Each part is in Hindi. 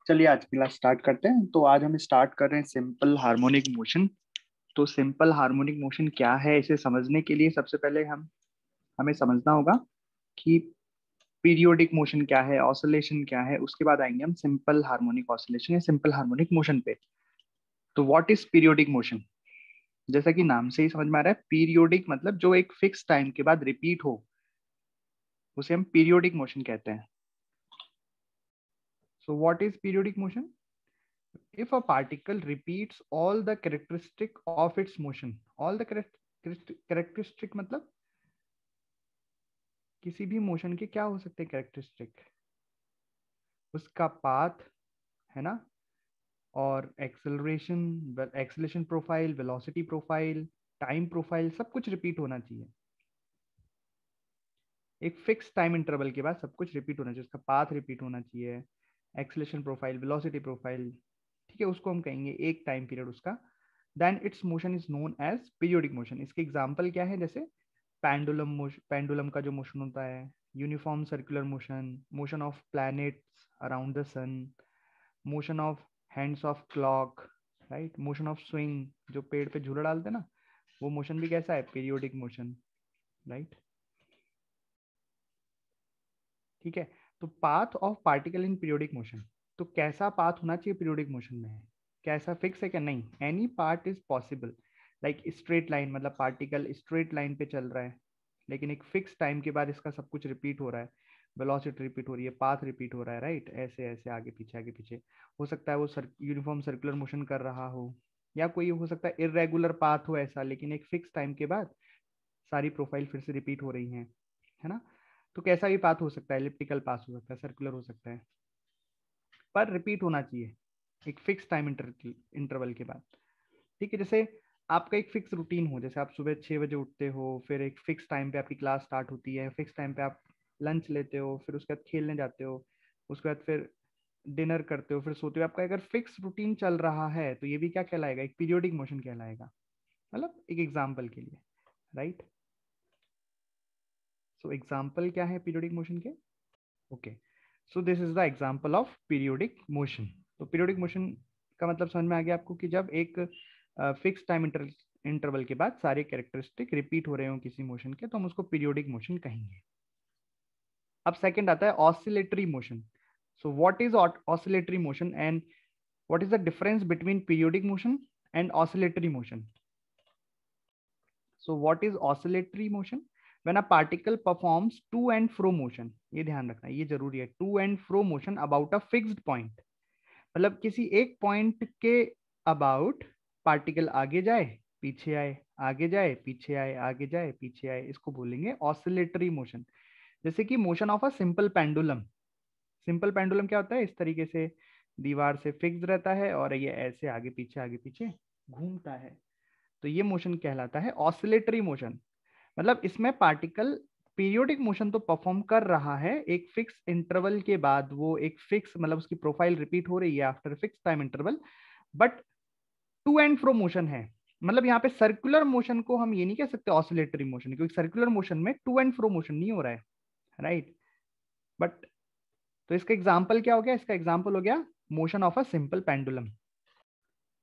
चलिए आज की क्लास स्टार्ट करते हैं। तो आज हम स्टार्ट कर रहे हैं सिंपल हार्मोनिक मोशन। तो सिंपल हार्मोनिक मोशन क्या है, इसे समझने के लिए सबसे पहले हमें समझना होगा कि पीरियोडिक मोशन क्या है, ऑसिलेशन क्या है। उसके बाद आएंगे हम सिंपल हार्मोनिक ऑसिलेशन या सिंपल हार्मोनिक मोशन पे। तो व्हाट इज पीरियोडिक मोशन? जैसा कि नाम से ही समझ में आ रहा है, पीरियोडिक मतलब जो एक फिक्स टाइम के बाद रिपीट हो, उसे हम पीरियोडिक मोशन कहते हैं। सो what is periodic motion? If a particle repeats all the characteristic of its motion, all the characteristic मतलब किसी भी मोशन के क्या हो सकते हैं कैरेक्टरिस्टिक? उसका पाथ, है ना, और acceleration profile, velocity profile, time profile, सब कुछ रिपीट होना चाहिए। एक फिक्स टाइम इंटरवल के बाद सब कुछ रिपीट होना चाहिए। उसका पाथ रिपीट होना चाहिए, एक्सेलरेशन प्रोफाइल, वेलोसिटी प्रोफाइल, ठीक है, उसको हम कहेंगे एक टाइम पीरियड उसका। Then its motion is known as periodic motion. इसके एग्जांपल क्या है? जैसे पेंडुलम मोशन, पेंडुलम का जो मोशन होता है, uniform circular motion, motion of planets around the sun, motion of hands of clock, right, motion of swing, जो पेड़ पे झूला डालते हैं ना, वो मोशन भी कैसा है? Periodic motion, right. ठीक है, तो path of particle in periodic motion, तो कैसा पाथ होना चाहिए पीरियोडिक मोशन में? कैसा, फिक्स है क्या? नहीं, any part is possible. Like straight line, मतलब पार्टिकल स्ट्रेट लाइन पे चल रहा है, लेकिन एक फिक्स टाइम के बाद इसका सब कुछ रिपीट हो रहा है, वेलोसिटी रिपीट हो रही है, पाथ रिपीट हो रहा है, राइट, ऐसे ऐसे आगे पीछे आगे पीछे। हो सकता है वो यूनिफॉर्म सर्कुलर मोशन कर रहा हो, या कोई हो सकता है इरेगुलर पाथ हो ऐसा, लेकिन एक फिक्स टाइम के बाद सारी प्रोफाइल फिर से रिपीट हो रही हैं, है ना। तो कैसा भी पाथ हो सकता है, एलिप्टिकल पाथ हो सकता है, सर्कुलर हो सकता है, पर रिपीट होना चाहिए एक फिक्स टाइम इंटरवल के बाद। ठीक है, जैसे आपका एक फिक्स रूटीन हो, जैसे आप सुबह 6 बजे उठते हो, फिर एक फिक्स टाइम पे आपकी क्लास स्टार्ट होती है, फिक्स टाइम पे आप लंच लेते हो, फिर उसके बाद खेलने जाते हो, उसके बाद फिर डिनर करते हो, फिर सोते हो। आपका अगर फिक्स रूटीन चल रहा है तो ये भी क्या कहलाएगा? एक पीरियोडिक मोशन कहलाएगा, मतलब एक एग्जाम्पल के लिए, राइट। सो एग्जाम्पल क्या है पीरियोडिक मोशन के? Okay, so this is the example of periodic motion. तो पीरियोडिक मोशन का मतलब समझ में आ गया आपको कि जब एक फिक्स टाइम इंटरवल के बाद सारे कैरेक्टरिस्टिक रिपीट हो रहे हो किसी मोशन के, तो हम उसको पीरियोडिक मोशन कहेंगे। अब सेकंड आता है oscillatory motion. So what is oscillatory motion and what is the difference between periodic motion and oscillatory motion? So what is oscillatory motion? When a particle performs to and fro motion, ये ध्यान रखना, ये जरूरी है, to and fro motion about a fixed point. मतलब किसी एक पॉइंट के अबाउट पार्टिकल आगे जाए पीछे आए, आगे जाए पीछे आए, आगे जाए पीछे आए, इसको बोलेंगे ऑसिलेटरी मोशन। जैसे कि motion of a simple pendulum. Simple pendulum क्या होता है? इस तरीके से दीवार से फिक्स रहता है और ये ऐसे आगे पीछे घूमता है, तो ये मोशन कहलाता है ऑसिलेटरी मोशन। मतलब इसमें पार्टिकल पीरियोडिक मोशन तो परफॉर्म कर रहा है, एक फिक्स इंटरवल के बाद वो एक फिक्स, मतलब उसकी प्रोफाइल रिपीट हो रही है after fix time interval, but to and fro motion है। मतलब यहाँ पे सर्कुलर मोशन को हम ये नहीं कह सकते ऑसिलेटरी मोशन, क्योंकि सर्कुलर मोशन में टू एंड फ्रो मोशन नहीं हो रहा है, राइट। बट तो इसका एग्जाम्पल क्या हो गया? इसका एग्जाम्पल हो गया motion of a simple pendulum.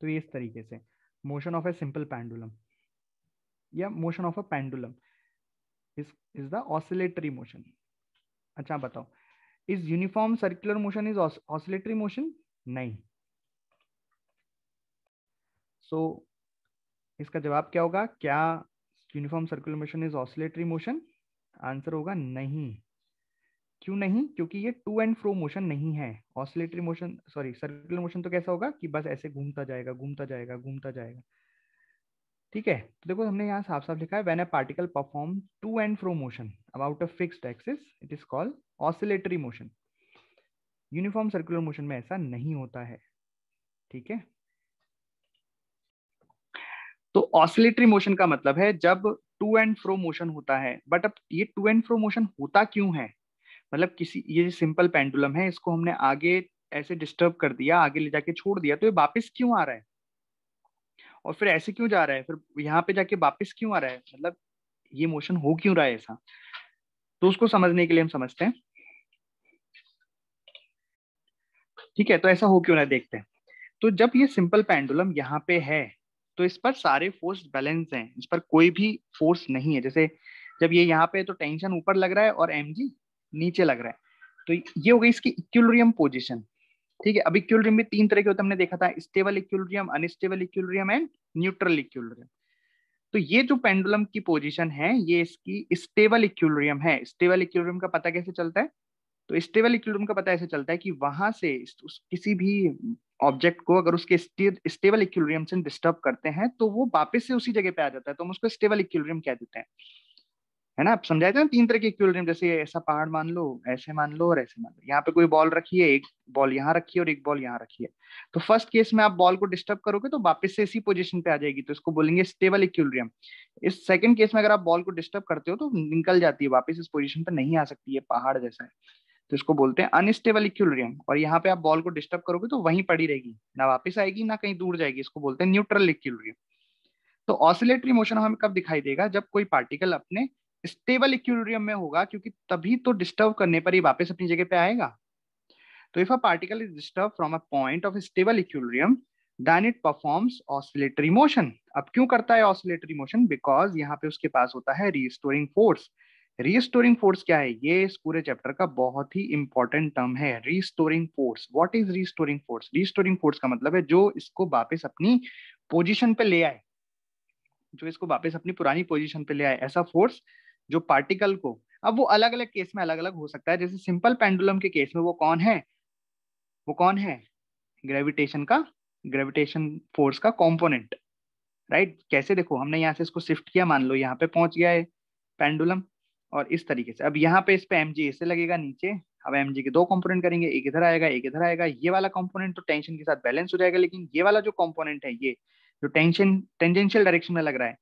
तो ये इस तरीके से motion of a simple pendulum या motion of a pendulum is the oscillatory motion. अच्छा बताओ, is uniform circular motion is oscillatory motion? नहीं। सो इसका जवाब क्या होगा? क्या uniform circular motion is oscillatory motion? Answer होगा नहीं। क्यों नहीं? क्योंकि ये टू एंड फ्रो मोशन नहीं है। Oscillatory motion, sorry, circular motion तो कैसा होगा कि बस ऐसे घूमता जाएगा घूमता जाएगा घूमता जाएगा। ठीक है, तो देखो हमने यहाँ साफ साफ लिखा है, when a particle perform to and fro motion about a fixed axis it is called oscillatory motion. Uniform circular motion में ऐसा नहीं होता है, ठीक है। तो ऑसिलेटरी मोशन का मतलब है जब टू एंड फ्रो मोशन होता है, बट अब ये टू एंड फ्रो मोशन होता क्यों है? मतलब किसी, ये सिंपल पेंडुलम है, इसको हमने आगे ऐसे डिस्टर्ब कर दिया, आगे ले जाके छोड़ दिया, तो ये वापस क्यों आ रहा है? और फिर ऐसे क्यों जा रहा है, फिर यहाँ पे जाके वापस क्यों आ रहा है? मतलब ये मोशन हो क्यों रहा है ऐसा? तो उसको समझने के लिए हम समझते हैं। ठीक है, तो ऐसा हो क्यों ना देखते हैं। तो जब ये सिंपल पेंडुलम यहाँ पे है तो इस पर सारे फोर्स बैलेंस हैं, इस पर कोई भी फोर्स नहीं है। जैसे जब ये यहाँ पे है तो टेंशन ऊपर लग रहा है और mg नीचे लग रहा है, तो ये हो गई इसकी इक्विलिब्रियम पोजीशन। ठीक है, अब इक्विलिब्रियम भी तीन तरह के होते हैं, हमने देखा था, stable equilibrium, unstable equilibrium and neutral equilibrium. तो ये जो पेंडुलम की पोजीशन है ये इसकी स्टेबल इक्विलिब्रियम है। स्टेबल इक्विलिब्रियम का पता कैसे चलता है? तो स्टेबल इक्विलिब्रियम का पता ऐसे चलता है कि वहां से किसी भी ऑब्जेक्ट को अगर उसके स्टेबल इक्विलिब्रियम से डिस्टर्ब करते हैं तो वो वापस से उसी जगह पे आ जाता है, तो हम उसको स्टेबल इक्विलिब्रियम कह देते हैं। है ना, आप समझाए थे ना तीन तरह के इक्विलिब्रियम, जैसे ऐसा पहाड़ मान लो, ऐसे मान लो और ऐसे मान लो। यहाँ पे कोई बॉल रखी है, एक बॉल यहाँ रखी है और एक बॉल यहाँ रखी है। तो फर्स्ट केस में आप बॉल को डिस्टर्ब करोगे तो वापस से इसी पोजीशन पे आ जाएगी, तो इसको बोलेंगे स्टेबल इक्विलिब्रियम। इस सेकंड केस में अगर आप बॉल को डिस्टर्ब करते हो तो निकल जाती है वापस, इस पोजीशन पे नहीं आ सकती है, पहाड़ जैसा है। तो इसको बोलते हैं अनस्टेबल इक्विलिब्रियम। और यहाँ पे आप बॉल को डिस्टर्ब करोगे तो वहीं पड़ी रहेगी, ना वापस आएगी ना कहीं दूर जाएगी, इसको बोलते हैं न्यूट्रल इक्विलिब्रियम। तो ऑसिलेटरी मोशन हमें कब दिखाई देगा? जब कोई पार्टिकल अपने स्टेबल इक्विलिब्रियम में होगा, क्योंकि तभी तो डिस्टर्ब करने पर ही वापस अपनी जगह पे आएगा। तो if a particle is disturb from a point of stable equilibrium then it performs oscillatory motion. अब क्यों करता है ऑसिलेटरी मोशन? बिकॉज यहाँ पे उसके पास होता है रीस्टोरिंग फोर्स। रीस्टोरिंग फोर्स क्या है? ये इस पूरे चैप्टर का बहुत ही इंपॉर्टेंट टर्म है, restoring force. What is restoring force? Restoring force का मतलब है जो इसको वापस अपनी पोजीशन पे ले आए, जो इसको वापस अपनी पुरानी पोजीशन पे ले आए, ऐसा फोर्स जो पार्टिकल को। अब वो अलग अलग केस में अलग अलग हो सकता है। जैसे सिंपल पेंडुलम के केस में वो कौन है? वो कौन है? ग्रेविटेशन का, ग्रेविटेशन फोर्स का कंपोनेंट। राइट, कैसे? देखो हमने यहाँ से इसको शिफ्ट किया, मान लो यहाँ पे पहुंच गया है पेंडुलम, और इस तरीके से अब यहाँ पे इस पे mg इससे लगेगा नीचे। अब mg के दो कंपोनेंट करेंगे, एक इधर आएगा एक इधर आएगा। ये वाला कंपोनेंट तो टेंशन के साथ बैलेंस हो जाएगा, लेकिन ये वाला जो कंपोनेंट है, ये जो टेंशन टेंजेंशियल डायरेक्शन में लग रहा है,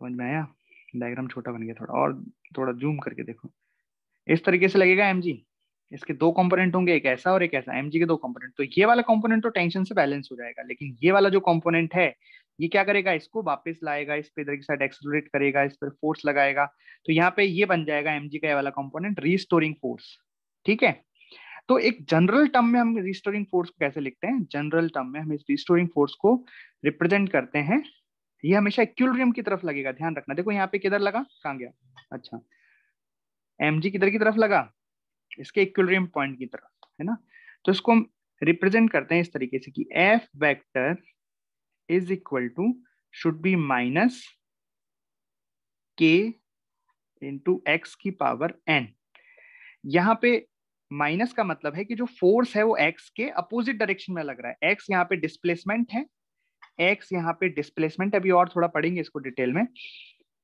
समझ में आया? डायग्राम छोटा बन गया थोड़ा, और थोड़ा जूम करके देखो। इस तरीके से लगेगा mg, इसके दो कंपोनेंट होंगे, एक ऐसा और एक ऐसा, mg के दो कंपोनेंट। तो ये वाला कंपोनेंट तो टेंशन से बैलेंस हो जाएगा, लेकिन ये वाला जो कंपोनेंट है ये क्या करेगा? इसको वापस लाएगा, इस पे इधर की साइड एक्सेलरेट करेगा, इस पर फोर्स लगाएगा। तो यहाँ पे ये बन जाएगा mg का ये वाला कंपोनेंट रीस्टोरिंग फोर्स। ठीक है, तो एक जनरल टर्म में हम रिस्टोरिंग फोर्स को कैसे लिखते हैं? जनरल टर्म में हम इस रिस्टोरिंग फोर्स को रिप्रेजेंट करते हैं, ये हमेशा इक्विलिब्रियम की तरफ लगेगा। ध्यान रखना, देखो यहाँ पे किधर लगा, कहाँ गया? अच्छा, mg किधर की तरफ लगा? इसके इक्विलिब्रियम पॉइंट की तरफ, है ना। तो इसको हम रिप्रेजेंट करते हैं इस तरीके से कि F vector is equal to should be minus k into x की पावर एन। यहाँ पे माइनस का मतलब है कि जो फोर्स है वो एक्स के अपोजिट डायरेक्शन में लग रहा है। एक्स यहाँ पे डिस्प्लेसमेंट है, एक्स यहाँ पे डिस्प्लेसमेंट, अभी और थोड़ा पढ़ेंगे इसको डिटेल में,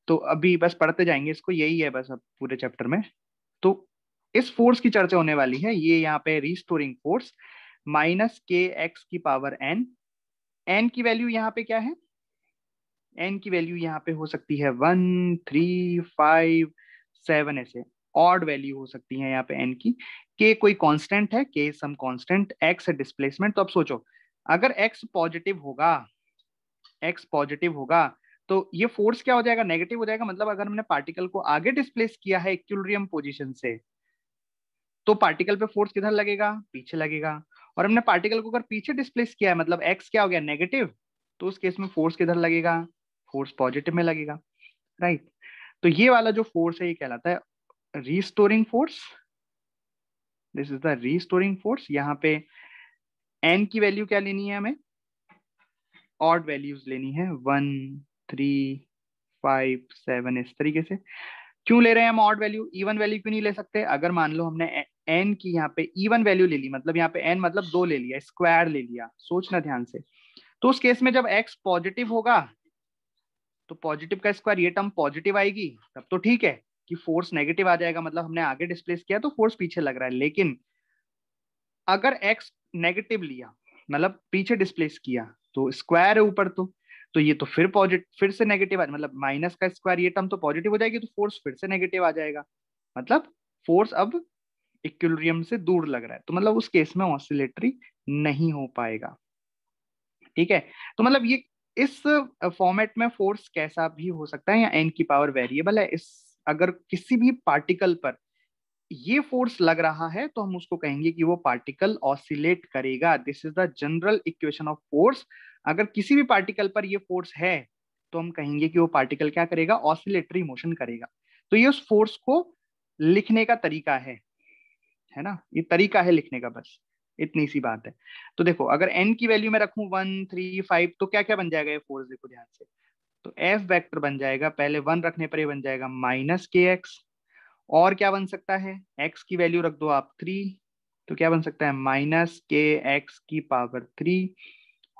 तो अभी बस पढ़ते जाएंगे इसको, यही है बस अब पूरे चैप्टर में। तो इस फोर्स की चर्चा होने वाली है, ये यहाँ पे restoring force minus k x की पावर एन। एन की वैल्यू यहाँ पे क्या है? एन की वैल्यू यहाँ पे हो सकती है 1, 3, 5, 7, ऐसे ऑड वैल्यू हो सकती है यहाँ पे एन की। के कोई कांस्टेंट है, के सम कांस्टेंट, एक्स है डिस्प्लेसमेंट। तो अब सोचो, अगर एक्स पॉजिटिव होगा, एक्स पॉजिटिव होगा तो ये फोर्स क्या हो जाएगा? नेगेटिव हो जाएगा। मतलब अगर हमने पार्टिकल को आगे डिस्प्लेस किया है इक्विलिब्रियम पोजीशन से, तो पार्टिकल पे फोर्स किधर लगेगा? पीछे लगेगा। और हमने पार्टिकल को अगर पीछे डिस्प्लेस किया है, मतलब एक्स क्या हो गया? नेगेटिव, तो उस केस में फोर्स किधर लगेगा? फोर्स पॉजिटिव में लगेगा। राइट, तो ये वाला जो फोर्स है ये कहलाता है restoring force. This is the restoring force. यहाँ पे एन की वैल्यू क्या लेनी है हमें? ऑड वैल्यूज लेनी है, 1, 3, 5, 7, इस तरीके से। क्यों ले रहे हैं हम ऑड वैल्यू? इवन वैल्यू क्यों नहीं ले सकते? अगर मान लो हमने एन की यहाँ पे इवन वैल्यू ले ली, मतलब यहाँ पे एन मतलब 2 ले लिया, स्क्वायर ले लिया, सोचना ध्यान से, तो उस केस में जब एक्स पॉजिटिव होगा तो पॉजिटिव का स्क्वायर, ये टर्म पॉजिटिव आएगी, तब तो ठीक है कि फोर्स नेगेटिव आ जाएगा, मतलब हमने आगे डिस्प्लेस किया तो फोर्स पीछे लग रहा है। लेकिन अगर एक्स नेगेटिव लिया, मतलब पीछे डिस्प्लेस किया, तो स्क्वायर है ऊपर, तो ये तो फिर पॉजिटिव, फिर से नेगेटिव आ, मतलब माइनस का स्क्वायर, ये टर्म तो पॉजिटिव हो जाएगी, तो फोर्स फिर से नेगेटिव आ जाएगा। मतलब फोर्स अब इक्विलिब्रियम से दूर लग रहा है, तो मतलब उस केस में ऑसिलेटरी नहीं हो पाएगा। ठीक है, तो मतलब ये इस फॉर्मेट में फोर्स कैसा भी हो सकता है, या एन की पावर वेरिएबल है। इस अगर किसी भी पार्टिकल पर ये फोर्स लग रहा है तो हम उसको कहेंगे कि वो पार्टिकल ऑसिलेट करेगा। This is the general equation of force. अगर किसी भी पार्टिकल पर ये फोर्स है तो हम कहेंगे कि वो पार्टिकल क्या करेगा, ऑसिलेटरी मोशन करेगा। तो ये उस फोर्स को लिखने का तरीका है ना, ये तरीका है लिखने का, बस इतनी सी बात है। तो देखो अगर n की वैल्यू में रखूं 1 3 5 तो क्या क्या बन जाएगा ये फोर्स, देखो ध्यान से। तो एफ वेक्टर बन जाएगा, पहले 1 रखने पर ये बन जाएगा माइनस के एक्स। और क्या बन सकता है, x की वैल्यू रख दो आप 3, तो क्या बन सकता है माइनस के एक्स की पावर 3।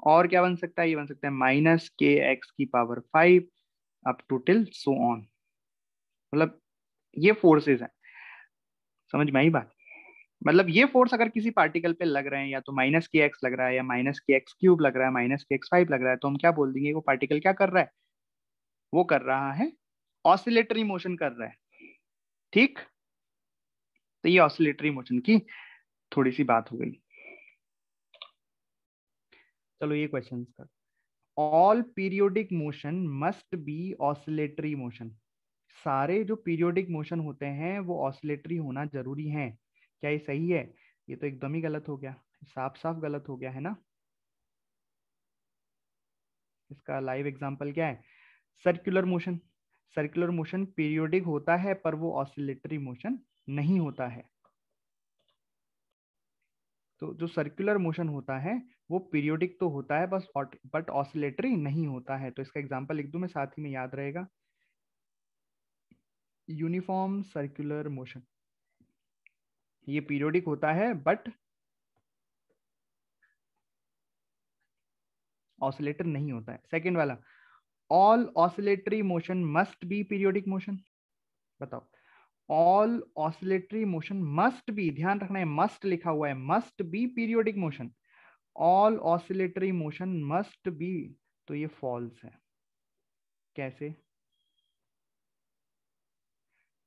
और क्या बन सकता है, ये बन सकता है माइनस के एक्स की power 5 up to till so on. मतलब ये फोर्सेस है, समझ में आई बात। मतलब ये फोर्स अगर किसी पार्टिकल पे लग रहे हैं, या तो माइनस के एक्स लग रहा है, या माइनस के एक्स क्यूब लग रहा है, माइनस के एक्स 5 लग रहा है, तो हम क्या बोल देंगे वो पार्टिकल क्या कर रहा है, वो कर रहा है ऑसिलेटरी मोशन कर रहा है। ठीक, तो ये ऑसिलेटरी मोशन की थोड़ी सी बात हो गई। चलो ये क्वेश्चन कर, all periodic motion must B oscillatory motion. सारे जो पीरियोडिक मोशन होते हैं वो ऑसिलेटरी होना जरूरी है। क्या ये सही है? ये तो एकदम ही गलत हो गया, साफ साफ गलत हो गया है ना। इसका लाइव एग्जांपल क्या है, circular motion. Circular motion periodic होता है पर वो ऑसिलेटरी मोशन नहीं होता है। तो जो सर्कुलर मोशन होता है वो पीरियोडिक तो होता है बस, बट ऑसिलेटरी नहीं होता है। तो इसका एग्जांपल लिख दूं मैं, साथ ही में याद रहेगा। यूनिफॉर्म सर्कुलर मोशन, ये पीरियोडिक होता है बट ऑसिलेटर नहीं होता है। सेकंड वाला, all oscillatory motion must be periodic motion. बताओ, all oscillatory motion must be, ध्यान रखना है मस्ट लिखा हुआ है, must be periodic motion. All oscillatory motion must be, तो ये फॉल्स है। कैसे?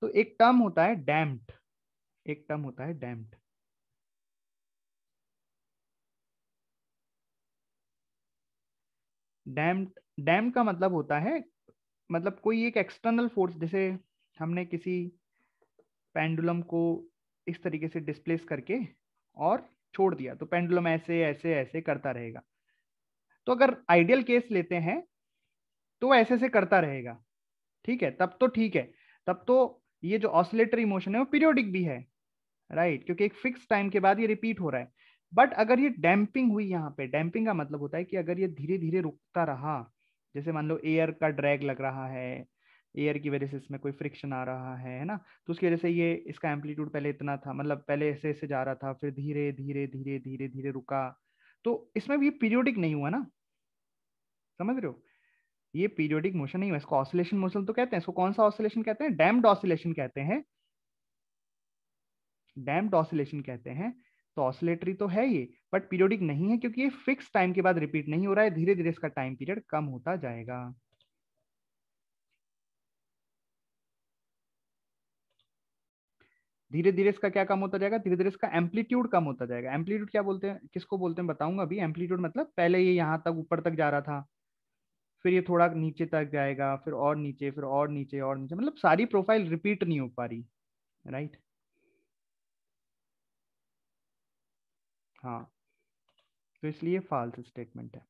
तो एक टर्म होता है डैम्प्ड, एक टर्म होता है डैम्प्ड। डैम्प्ड, डैम्प्ड का मतलब होता है, मतलब कोई एक एक्सटर्नल फोर्स, जैसे हमने किसी पेंडुलम को इस तरीके से डिस्प्लेस करके और छोड़ दिया, तो पेंडुलम ऐसे ऐसे ऐसे करता रहेगा। तो अगर आइडियल केस लेते हैं तो वो ऐसे ऐसे करता रहेगा, ठीक है, तब तो ठीक है, तब तो ये जो ऑसिलेटरी मोशन है वो पीरियोडिक भी है, राइट, क्योंकि एक फिक्स टाइम के बाद ये रिपीट हो रहा है। बट अगर ये डैम्पिंग हुई, यहाँ पे डैम्पिंग का मतलब होता है कि अगर ये धीरे धीरे रुकता रहा, जैसे मान लो एयर का ड्रैग लग रहा है, एयर की वजह से इसमें कोई फ्रिक्शन आ रहा है ना, तो उसकी वजह से ये इसका एम्पलीट्यूड पहले इतना था, मतलब पहले ऐसे ऐसे जा रहा था, फिर धीरे धीरे धीरे धीरे धीरे रुका, तो इसमें भी पीरियोडिक नहीं हुआ ना, समझ रहे हो। ये पीरियोडिक मोशन नहीं हुआ, इसको ऑसिलेशन मोशन तो कहते हैं। इसको कौन सा ऑसिलेशन कहते हैं, डैम्प्ड ऑसिलेशन कहते हैं, डैम्प्ड ऑसिलेशन कहते हैं। तो ऑसिलेटरी तो है ये, बट पीरियोडिक नहीं है, क्योंकि ये फिक्स टाइम के बाद रिपीट नहीं हो रहा है, धीरे धीरे इसका टाइम पीरियड कम होता जाएगा। धीरे धीरे इसका क्या कम होता जाएगा, धीरे धीरे इसका एम्पलीट्यूड कम होता जाएगा। एम्पलीट्यूड क्या बोलते हैं, किसको बोलते हैं बताऊंगा अभी। एम्पलीट्यूड मतलब पहले ये यहाँ तक ऊपर तक जा रहा था, फिर ये थोड़ा नीचे तक जाएगा, फिर और नीचे, फिर और नीचे और नीचे, मतलब सारी प्रोफाइल रिपीट नहीं हो पा रही, राइट। हाँ, तो इसलिए फॉल्स स्टेटमेंट है।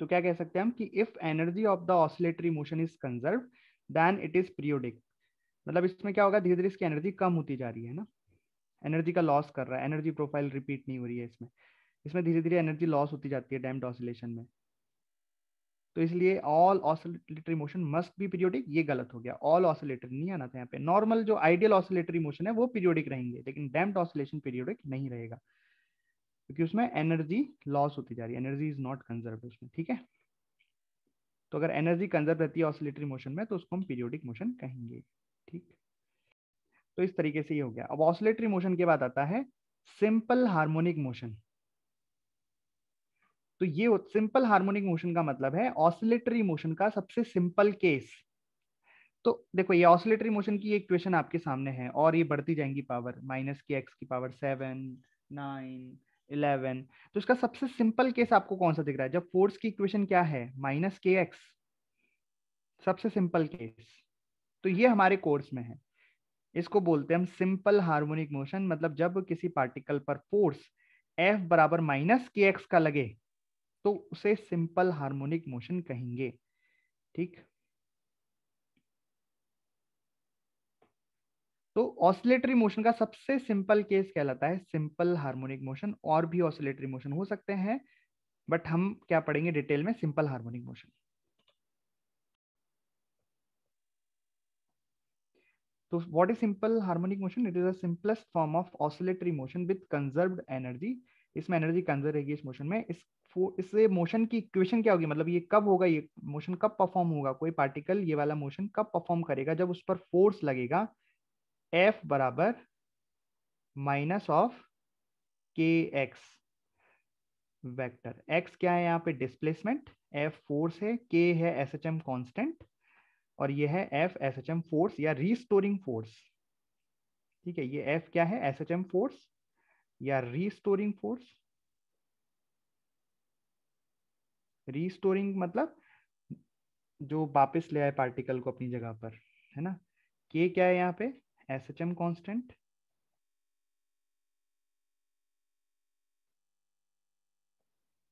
तो क्या कह सकते हैं हम कि if energy of the oscillatory motion is conserve then it is periodic. मतलब इसमें क्या होगा, धीरे धीरे इसकी एनर्जी कम होती जा रही है ना, एनर्जी का लॉस कर रहा है, एनर्जी प्रोफाइल रिपीट नहीं हो रही है इसमें, इसमें धीरे धीरे एनर्जी लॉस होती जाती है डैम्प्ड ऑसिलेशन में। तो इसलिए all oscillatory motion must be periodic, ये गलत हो गया, ऑल ऑसिलेटरी नहीं आना था यहाँ पे। नॉर्मल जो आइडियल ऑसिलेटरी मोशन है वो पीरियोडिक रहेंगे, लेकिन डैम्प्ड ऑसिलेशन पीरियोडिक नहीं रहेगा, क्योंकि उसमें एनर्जी लॉस होती जा रही है, एनर्जी इज नॉट कंजर्व उसमें, ठीक है। तो अगर एनर्जी कंजर्व रहती है ऑसिलेटरी मोशन में तो उसको हम पीरियोडिक मोशन कहेंगे, ठीक। तो इस तरीके से ये हो गया। अब ऑसिलेटरी मोशन के बाद आता है सिंपल हार्मोनिक मोशन। तो ये सिंपल हार्मोनिक मोशन का मतलब है ऑसिलेटरी मोशन का सबसे सिंपल केस। तो देखो ये ऑसिलेटरी मोशन की इक्वेशन आपके सामने है, और ये बढ़ती जाएंगी पावर, माइनस के एक्स की पावर 7 9 11। तो इसका सबसे सिंपल केस आपको कौन सा दिख रहा है, जब फोर्स की इक्वेशन क्या है माइनस के एक्स, सबसे सिंपल केस। तो ये हमारे कोर्स में है, इसको बोलते हैं हम सिंपल हार्मोनिक मोशन। मतलब जब किसी पार्टिकल पर फोर्स F बराबर माइनस के एक्स का लगे तो उसे सिंपल हार्मोनिक मोशन कहेंगे। ठीक, तो ऑसिलेटरी मोशन का सबसे सिंपल केस कहलाता है सिंपल हार्मोनिक मोशन। और भी ऑसिलेटरी मोशन हो सकते हैं, बट हम क्या पढ़ेंगे डिटेल में, सिंपल हार्मोनिक मोशन। तो what is simple harmonic motion? It is the simplest form of oscillatory motion with conserved energy. इसमें एनर्जी कंजर्व रहेगी इस मोशन में। इससे मोशन की इक्वेशन क्या होगी, मतलब ये कब होगा, ये मोशन कब परफॉर्म होगा, कोई पार्टिकल ये वाला मोशन कब परफॉर्म करेगा, जब उस पर फोर्स लगेगा F बराबर minus of k x vector. x क्या है यहाँ पे, डिस्प्लेसमेंट, F फोर्स है, k है एस एच एम कॉन्स्टेंट, और ये है F S H M force या रीस्टोरिंग फोर्स। ठीक है, ये F क्या है, एस एच एम फोर्स या रीस्टोरिंग फोर्स। रीस्टोरिंग मतलब जो वापस ले आए पार्टिकल को अपनी जगह पर, है ना। k क्या है यहाँ पे, एस एच एम कॉन्स्टेंट,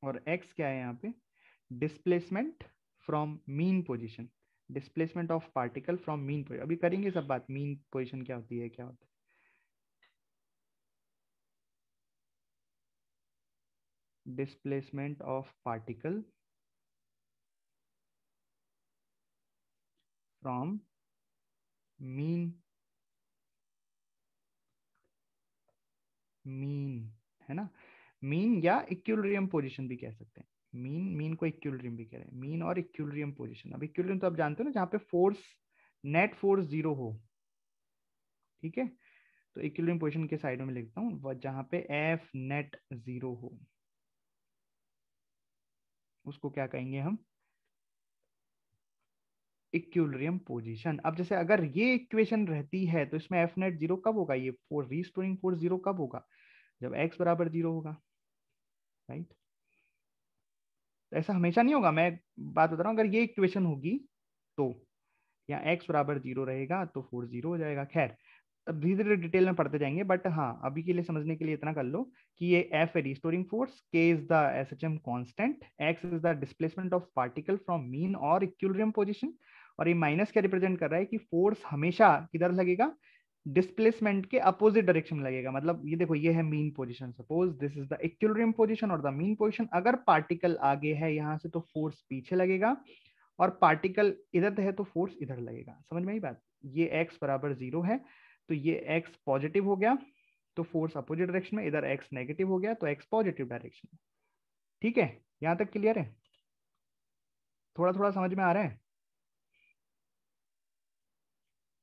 और x क्या है यहाँ पे, displacement from mean position, displacement of particle from mean position. अभी करेंगे सब बात, मीन पोजीशन क्या होती है, क्या होता है। Displacement of particle from mean, mean, है ना। मीन या इक्विलिब्रियम पोजीशन भी कह सकते हैं। मीन, मीन को इक्विलिब्रियम भी कह रहे हैं, मीन और इक्विलिब्रियम पोजीशन। अब इक्विलिब्रियम तो आप जानते हो ना, जहाँ पे फोर्स, नेट फोर्स जीरो हो। ठीक है, तो इक्विलिब्रियम पोजीशन के साइड में लिखता हूँ, जहाँ पे एफ नेट जीरो हो उसको क्या कहेंगे हम, इक्विलिब्रियम पोजीशन। अब जैसे अगर ये इक्वेशन रहती है तो इसमें एफ नेट जीरो कब होगा, ये फोर्स रीस्टोरिंग फोर्स जीरो कब होगा, जब एक्स बराबर जीरो होगा, राइट। तो ऐसा हमेशा नहीं होगा, मैं बात बता रहा हूँ, अगर ये इक्वेशन होगी तो यहाँ एक्स बराबर जीरो रहेगा तो फोर्स जीरो हो जाएगा। खैर, अब धीरे धीरे डिटेल में पढ़ते जाएंगे, बट हाँ अभी के लिए समझने के लिए इतना कर लो कि ये एफ है restoring force, k is the S H M constant, x is the displacement of particle from mean और इक्विलिब्रियम पोजीशन, और ये माइनस क्या रिप्रेजेंट कर रहा है कि फोर्स हमेशा किधर लगेगा, डिस्प्लेसमेंट के अपोजिट डायरेक्शन में लगेगा। मतलब ये देखो, ये है mean position, suppose this is the equilibrium position और द मीन पोजीशन। अगर पार्टिकल आगे है यहाँ से तो फोर्स पीछे लगेगा, और पार्टिकल इधर है तो फोर्स इधर लगेगा। समझ में आई बात। ये x बराबर जीरो है तो ये x पॉजिटिव हो गया तो फोर्स अपोजिट डायरेक्शन में, इधर x नेगेटिव हो गया तो x पॉजिटिव डायरेक्शन में। ठीक है, यहां तक क्लियर है, थोड़ा थोड़ा समझ में आ रहा है।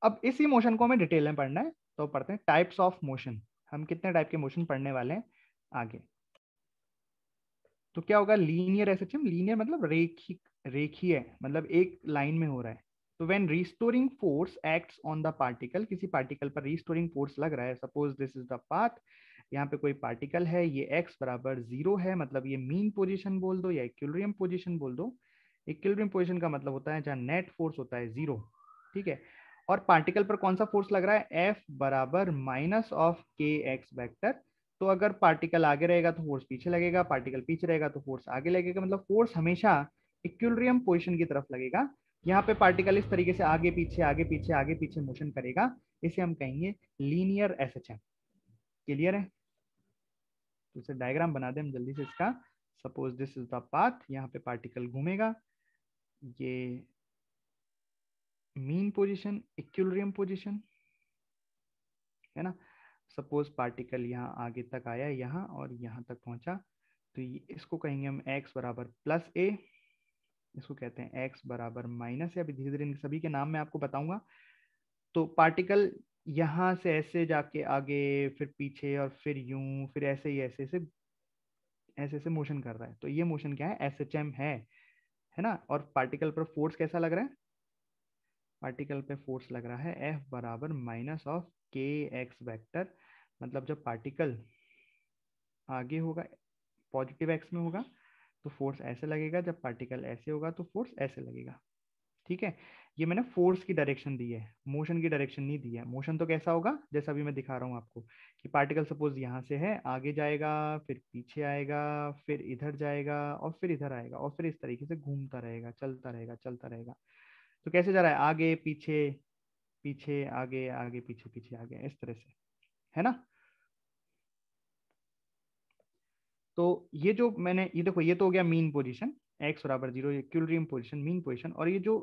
अब इसी मोशन को हमें डिटेल में पढ़ना है, तो पढ़ते हैं टाइप्स ऑफ मोशन। हम कितने टाइप के मोशन पढ़ने वाले हैं आगे। तो क्या होगा, लीनियर एसएचएम, लीनियर मतलब रेखिक, रेखीय मतलब एक लाइन में हो रहा है। तो when restoring force acts on the particle, किसी पार्टिकल पर रिस्टोरिंग फोर्स लग रहा है, suppose this is the path, यहाँ पे कोई पार्टिकल है, ये x बराबर जीरो है, मतलब ये मीन पोजीशन बोल दो या इक्विलिब्रियम पोजीशन बोल दो। इक्विलिब्रियम पोजीशन का मतलब होता है जहाँ नेट फोर्स होता है जीरो। ठीक है, और पार्टिकल पर कौन सा फोर्स लग रहा है, F बराबर minus of k x vector. तो अगर पार्टिकल आगे रहेगा तो फोर्स पीछे लगेगा, पार्टिकल पीछे रहेगा तो फोर्स आगे लगेगा, मतलब फोर्स हमेशा इक्विलिब्रियम पोजीशन की तरफ लगेगा। यहाँ पे पार्टिकल इस तरीके से आगे पीछे आगे पीछे आगे पीछे मोशन करेगा, इसे हम कहेंगे लीनियर एसएचएम। क्लियर है, तो इसे डायग्राम बना दे हम जल्दी से इसका। Suppose this is the path, यहाँ पे पार्टिकल घूमेगा, ये मीन पोजीशन, इक्विलिब्रियम पोजीशन, है ना। सपोज पार्टिकल यहाँ आगे तक आया, यहाँ और यहाँ तक पहुंचा, तो इसको कहेंगे हम x बराबर प्लस ए, इसको कहते हैं x बराबर माइनस ए। अभी धीरे धीरे इन सभी के नाम मैं आपको बताऊंगा। तो पार्टिकल यहाँ से ऐसे जाके आगे, फिर पीछे, और फिर यूं, फिर ऐसे ही ऐसे ऐसे ऐसे ऐसे मोशन कर रहा है, तो ये मोशन क्या है, एस एच एम है ना। और पार्टिकल पर फोर्स कैसा लग रहा है, पार्टिकल पे फोर्स लग रहा है F बराबर minus of k x vector. मतलब जब पार्टिकल आगे होगा, पॉजिटिव एक्स में होगा, तो फोर्स ऐसे लगेगा, जब पार्टिकल ऐसे होगा तो फोर्स ऐसे लगेगा। ठीक है, ये मैंने फोर्स की डायरेक्शन दी है, मोशन की डायरेक्शन नहीं दी है। मोशन तो कैसा होगा, जैसा अभी मैं दिखा रहा हूँ आपको कि पार्टिकल सपोज यहाँ से है, आगे जाएगा, फिर पीछे आएगा, फिर इधर जाएगा, और फिर इधर आएगा, और फिर इस तरीके से घूमता रहेगा, चलता रहेगा, चलता रहेगा। तो कैसे जा रहा है, आगे पीछे, पीछे आगे, आगे पीछे, पीछे आगे, इस तरह से, है ना। तो ये जो मैंने, ये देखो, ये तो हो गया मीन पोजीशन, एक्स बराबर 0, इक्विलिब्रियम पोजीशन, मीन पोजीशन। और ये जो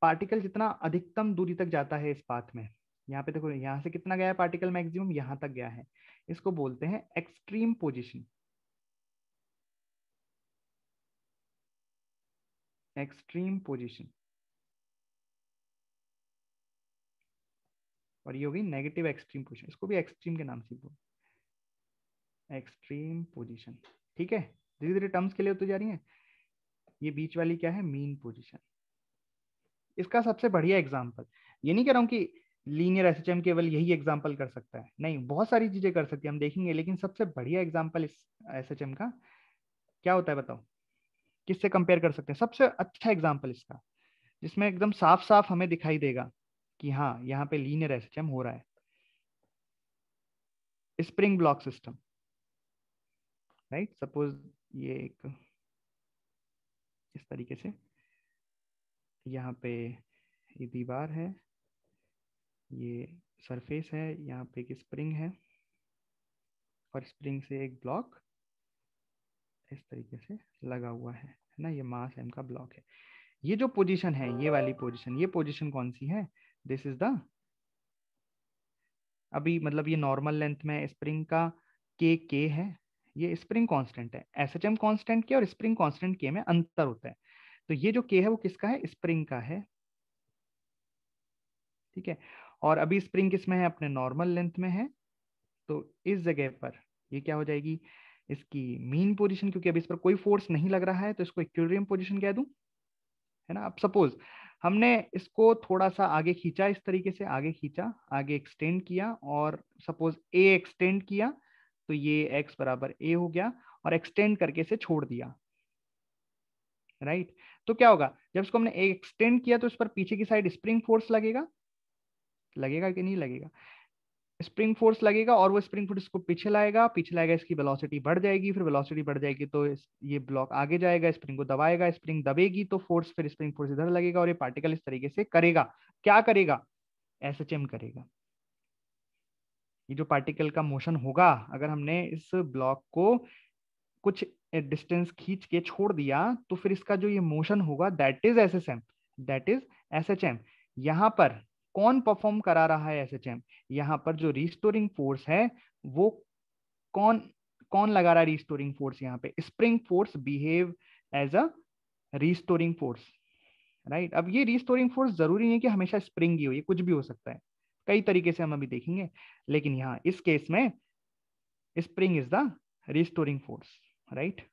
पार्टिकल जितना अधिकतम दूरी तक जाता है इस पाथ में, यहाँ पे देखो, यहाँ से कितना गया है पार्टिकल, मैक्सिमम यहाँ तक गया है, इसको बोलते हैं एक्सट्रीम पोजीशन। Extreme position. और ये होगी नेगेटिव एक्सट्रीम पोजीशन, इसको भी एक्सट्रीम के नाम से बोल, एक्सट्रीम पोजीशन। ठीक है, धीरे धीरे टर्म्स क्लियर होती जा रही हैं। ये बीच वाली क्या है, मीन पोजीशन। इसका सबसे बढ़िया एग्जांपल, ये नहीं कह रहा हूं कि लीनियर एसएचएम केवल यही एग्जांपल कर सकता है, नहीं, बहुत सारी चीजें कर सकती है, हम देखेंगे, लेकिन सबसे बढ़िया एग्जांपल इस एसएचएम का क्या होता है बताओ, किससे कंपेयर कर सकते हैं सबसे अच्छा एग्जांपल इसका, जिसमें एकदम साफ साफ हमें दिखाई देगा कि हाँ यहाँ पे लीनियर एसएचएम हो रहा है। Spring block system, right. Suppose ये एक इस तरीके से, यहाँ पे ये दीवार है, ये सरफेस है, यहाँ पे एक स्प्रिंग है, और स्प्रिंग से एक ब्लॉक इस तरीके से लगा हुआ है ना, ये मास एम का ब्लॉक है। ये जो पोजीशन है, ये वाली पोजीशन, ये पोजीशन कौन सी है, दिस इज द, अभी मतलब ये नॉर्मल लेंथ में स्प्रिंग का के है, ये स्प्रिंग कांस्टेंट है। एसएचएम कांस्टेंट के और स्प्रिंग कांस्टेंट के में अंतर होता है। तो ये जो के है वो किसका है, स्प्रिंग का है, ठीक है। और अभी स्प्रिंग किस में है, अपने नॉर्मल लेंथ में है। तो इस जगह पर ये क्या हो जाएगी, इसकी मीन पोजीशन, क्योंकि अभी इस पर कोई फोर्स नहीं लग रहा है, तो इसको इक्विलिब्रियम पोजीशन कह दूं, है ना। अब सपोज हमने इसको थोड़ा सा आगे खींचा, इस तरीके से आगे खींचा, आगे एक्सटेंड किया, और सपोज ए एक्सटेंड किया, तो ये एक्स बराबर ए हो गया, और एक्सटेंड करके इसे छोड़ दिया, राइट। तो क्या होगा, जब इसको हमने एक्सटेंड किया तो इस पर पीछे की साइड स्प्रिंग फोर्स लगेगा, लगेगा कि नहीं लगेगा, स्प्रिंग फोर्स लगेगा, और वो स्प्रिंग फोर्स इसको पीछे लाएगा, पीछे लाएगा, इसकी वेलोसिटी बढ़ जाएगी, फिर वेलोसिटी बढ़ जाएगी तो ये ब्लॉक आगे जाएगा, स्प्रिंग को दबाएगा, स्प्रिंग दबेगी तो फोर्स, फिर स्प्रिंग फोर्स इधर लगेगा, और ये पार्टिकल इस तरीके से करेगा, क्या करेगा, एसएचएम करेगा। ये जो पार्टिकल का मोशन होगा, अगर हमने इस ब्लॉक को कुछ डिस्टेंस खींच के छोड़ दिया, तो फिर इसका जो ये मोशन होगा, that is SHM, that is SHM. यहाँ पर कौन परफॉर्म करा रहा है एसएचएम, यहाँ पर जो रिस्टोरिंग फोर्स है वो कौन कौन लगा रहा है रिस्टोरिंग फोर्स, यहाँ पे spring force behave as a restoring force, right. अब ये रिस्टोरिंग फोर्स जरूरी नहीं कि हमेशा स्प्रिंग ही हो, ये कुछ भी हो सकता है, कई तरीके से हम अभी देखेंगे, लेकिन यहाँ इस केस में spring is the restoring force, right.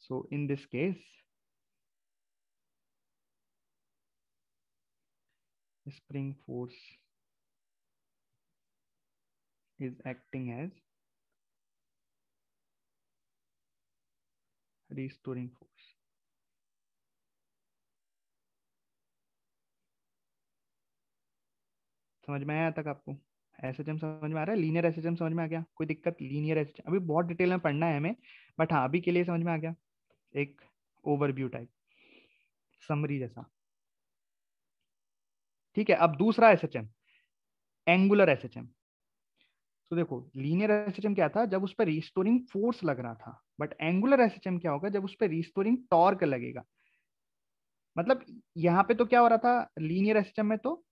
So in this case, spring force is acting as restoring force. समझ में आया तक आपको, एसएचएम समझ में आ रहा है, लीनियर एसएचएम समझ में आ गया, कोई दिक्कत, लीनियर एसएचएम अभी बहुत डिटेल में पढ़ना है हमें, बट हाँ अभी के लिए समझ में आ गया, एक ओवरव्यू टाइप, समरी जैसा। ठीक है, अब दूसरा एसएचएम, एंगुलर एसएचएम। तो देखो लीनियर एसएचएम क्या था, जब उस पर रिस्टोरिंग फोर्स लग रहा था, बट एंगुलर एसएचएम क्या होगा, जब उस पर रिस्टोरिंग टॉर्क लगेगा। मतलब यहाँ पे तो क्या हो रहा था लीनियर एसएचएम में, तो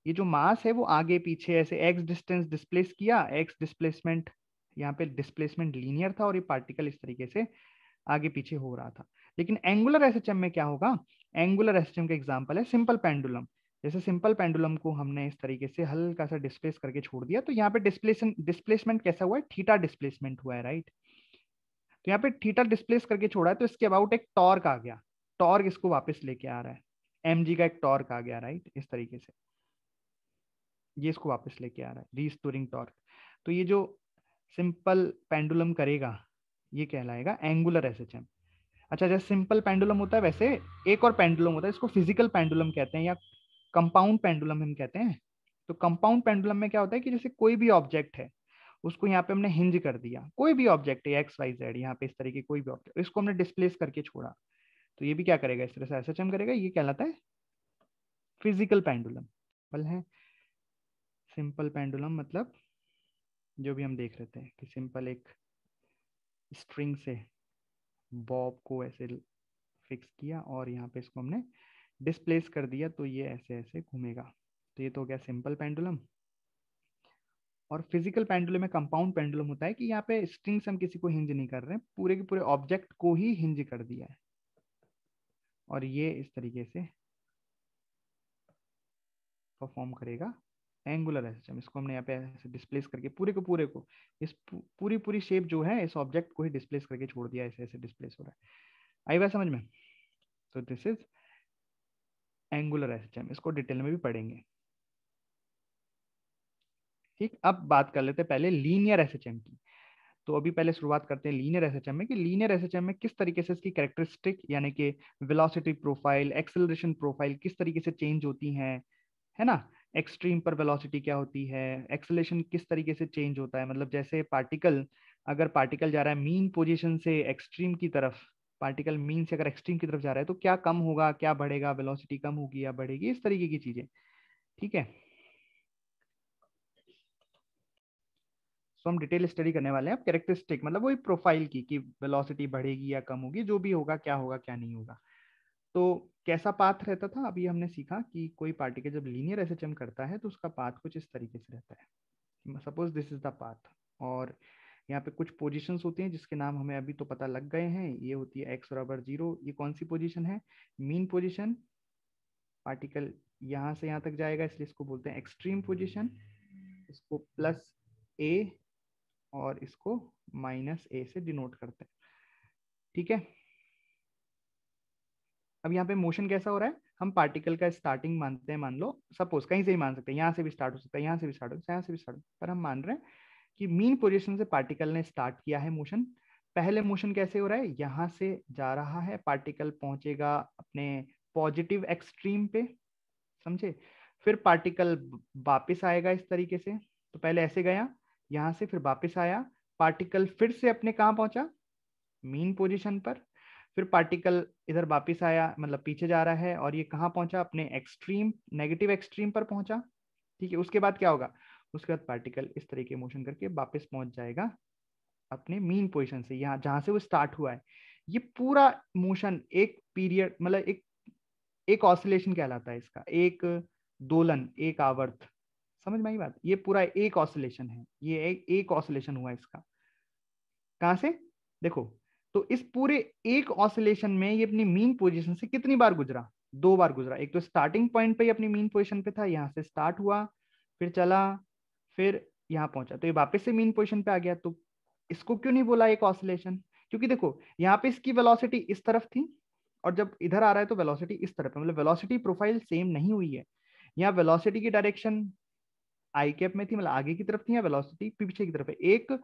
ये जो मास है वो आगे पीछे ऐसे एक्स डिस्टेंस डिस्प्लेस किया, एक्स डिस्प्लेसमेंट, यहाँ पे डिस्प्लेसमेंट लीनियर था, और ये पार्टिकल इस तरीके से आगे पीछे हो रहा था। लेकिन एंगुलर एसएचएम में क्या होगा, एंगुलर एसएचएम का एग्जांपल है सिंपल पेंडुलम। जैसे सिंपल पेंडुलम को हमने इस तरीके से हल्का सा डिस्प्लेस करके छोड़ दिया, तो यहाँ पे डिस्प्लेसमेंट कैसा हुआ है, थीटा डिस्प्लेसमेंट हुआ है, राइट। तो यहाँ पे थीटा डिस्प्लेस करके छोड़ा है, तो इसके अबाउट एक टॉर्क आ गया, टॉर्क इसको वापस लेके आ रहा है, एमजी का एक टॉर्क आ गया, राइट, इस तरीके से ये इसको वापस लेके आ रहा है, रीस्टोरिंग टॉर्क। तो ये जो सिंपल पेंडुलम करेगा, ये कहलाएगा एंगुलर एसएचएम। अच्छा, जैसे सिंपल पेंडुलम होता है वैसे एक और पेंडुलम होता है, इसको फिजिकल पेंडुलम कहते हैं या कंपाउंड पेंडुलम हम कहते हैं। तो कंपाउंड पेंडुलम में क्या होता है कि जैसे कोई भी ऑब्जेक्ट है, उसको यहाँ पे हमने हिंज कर दिया, कोई भी ऑब्जेक्ट है एक्स वाई जेड, यहाँ पे इस तरीके कोई भी ऑब्जेक्ट, इसको हमने डिस्प्लेस करके छोड़ा, तो ये भी क्या करेगा, इस तरह से एसएचएम करेगा। ये कहलाता है फिजिकल पेंडुलम। बल है सिंपल पेंडुलम मतलब जो भी हम देख रहे थे कि सिंपल एक स्ट्रिंग से बॉब को ऐसे फिक्स किया और यहाँ पे इसको हमने डिस्प्लेस कर दिया, तो ये ऐसे ऐसे घूमेगा। तो ये तो हो गया सिंपल पेंडुलम। और फिजिकल पेंडुलम में कंपाउंड पेंडुलम होता है कि यहाँ पे स्ट्रिंग से हम किसी को हिंज नहीं कर रहे हैं, पूरे के पूरे ऑब्जेक्ट को ही हिंज कर दिया है, और ये इस तरीके से परफॉर्म करेगा एंगुलर एसएचएम। इसको हमने यहाँ पे ऐसे डिस्प्लेस करके पूरे को पूरे को, इस पूरी पूरी शेप जो है इस ऑब्जेक्ट को ही डिस्प्लेस करके छोड़ दिया, ऐसे ऐसे डिस्प्लेस हो रहा है। आई बात समझ में? तो दिस इज एंगुलर एसएचएम, इसको डिटेल में भी पढ़ेंगे। ठीक, अब बात कर लेते हैं पहले लीनियर एसएचएम की। तो अभी पहले शुरुआत करते हैं लीनियर एसएचएम में कि लीनियर एसएचएम में किस तरीके से इसकी कैरेक्टरिस्टिक यानी कि वेलोसिटी प्रोफाइल, एक्सेलरेशन प्रोफाइल किस तरीके से चेंज होती हैं, है ना। एक्सट्रीम पर वेलोसिटी क्या होती है, एक्सेलरेशन किस तरीके से चेंज होता है, मतलब जैसे पार्टिकल, अगर पार्टिकल जा रहा है मीन पोजीशन से एक्सट्रीम की तरफ, पार्टिकल मीन से अगर एक्सट्रीम की तरफ जा रहा है तो क्या कम होगा क्या बढ़ेगा, वेलोसिटी कम होगी या बढ़ेगी, इस तरीके की चीजें। ठीक है, तो हम डिटेल स्टडी करने वाले हैं अब कैरेक्टरिस्टिक मतलब वही प्रोफाइल की कि वेलोसिटी बढ़ेगी या कम होगी, जो भी होगा क्या नहीं होगा। तो कैसा पाथ रहता था, अभी हमने सीखा कि कोई पार्टिकल जब लीनियर एसएचएम करता है तो उसका पाथ कुछ इस तरीके से रहता है। Suppose this is the path, और यहाँ पे कुछ पोजीशंस होती हैं जिसके नाम हमें अभी तो पता लग गए हैं। ये होती है x बराबर 0, ये कौन सी पोजीशन है, मीन पोजीशन। पार्टिकल यहाँ से यहाँ तक जाएगा इसलिए इसको बोलते हैं एक्सट्रीम पोजीशन, इसको प्लस a और इसको माइनस a से डिनोट करते हैं। ठीक है, अब यहाँ पे मोशन कैसा हो रहा है, हम पार्टिकल का स्टार्टिंग मानते हैं, मान लो सपोज कहीं से भी मान सकते हैं, यहाँ से भी स्टार्ट हो सकता है, यहाँ से भी स्टार्ट हो सकता है, यहाँ से भी स्टार्ट हो सकता है, पर हम मान रहे हैं कि मीन पोजीशन से पार्टिकल ने स्टार्ट किया है मोशन। पहले मोशन कैसे हो रहा है, यहाँ से जा रहा है, पार्टिकल पहुंचेगा अपने पॉजिटिव एक्सट्रीम पे, समझे। फिर पार्टिकल वापस आएगा इस तरीके से, तो पहले ऐसे गया यहाँ से, फिर वापस आया, पार्टिकल फिर से अपने कहाँ पहुंचा, मीन पोजीशन पर। फिर पार्टिकल इधर वापस आया, मतलब पीछे जा रहा है, और ये कहाँ पहुंचा, अपने एक्सट्रीम नेगेटिव एक्सट्रीम पर पहुंचा। ठीक है, उसके बाद क्या होगा, उसके बाद पार्टिकल इस तरीके मोशन करके वापस पहुंच जाएगा अपने मीन पोजीशन से, यहाँ जहां से वो स्टार्ट हुआ है। ये पूरा मोशन एक पीरियड मतलब एक एक ऑसिलेशन कहलाता है इसका, एक दोलन, एक आवर्त। समझ में आई बात, ये पूरा एक ऑसिलेशन है, ये एक ऑसिलेशन हुआ इसका। कहां से, देखो, तो इस पूरे एक ऑसिलेशन में ये अपनी मीन पोजीशन से कितनी बार गुजरा, दो बार गुजरा। एक तो स्टार्टिंग पॉइंट पे ही अपनी मीन पोजीशन पे था, यहां से स्टार्ट हुआ, फिर चला, फिर यहाँ पहुंचा, तो ये वापस से मीन पोजीशन पे आ गया। तो इसको क्यों नहीं बोला एक ऑसिलेशन, क्योंकि देखो यहाँ पे इसकी वेलोसिटी इस तरफ थी, और जब इधर आ रहा है तो वेलोसिटी इस तरफ है, मतलब वेलोसिटी प्रोफाइल सेम नहीं हुई है। यहाँ वेलोसिटी की डायरेक्शन आई कैप में थी, मतलब आगे की तरफ थी, या वेलोसिटी पीछे की तरफ है। एक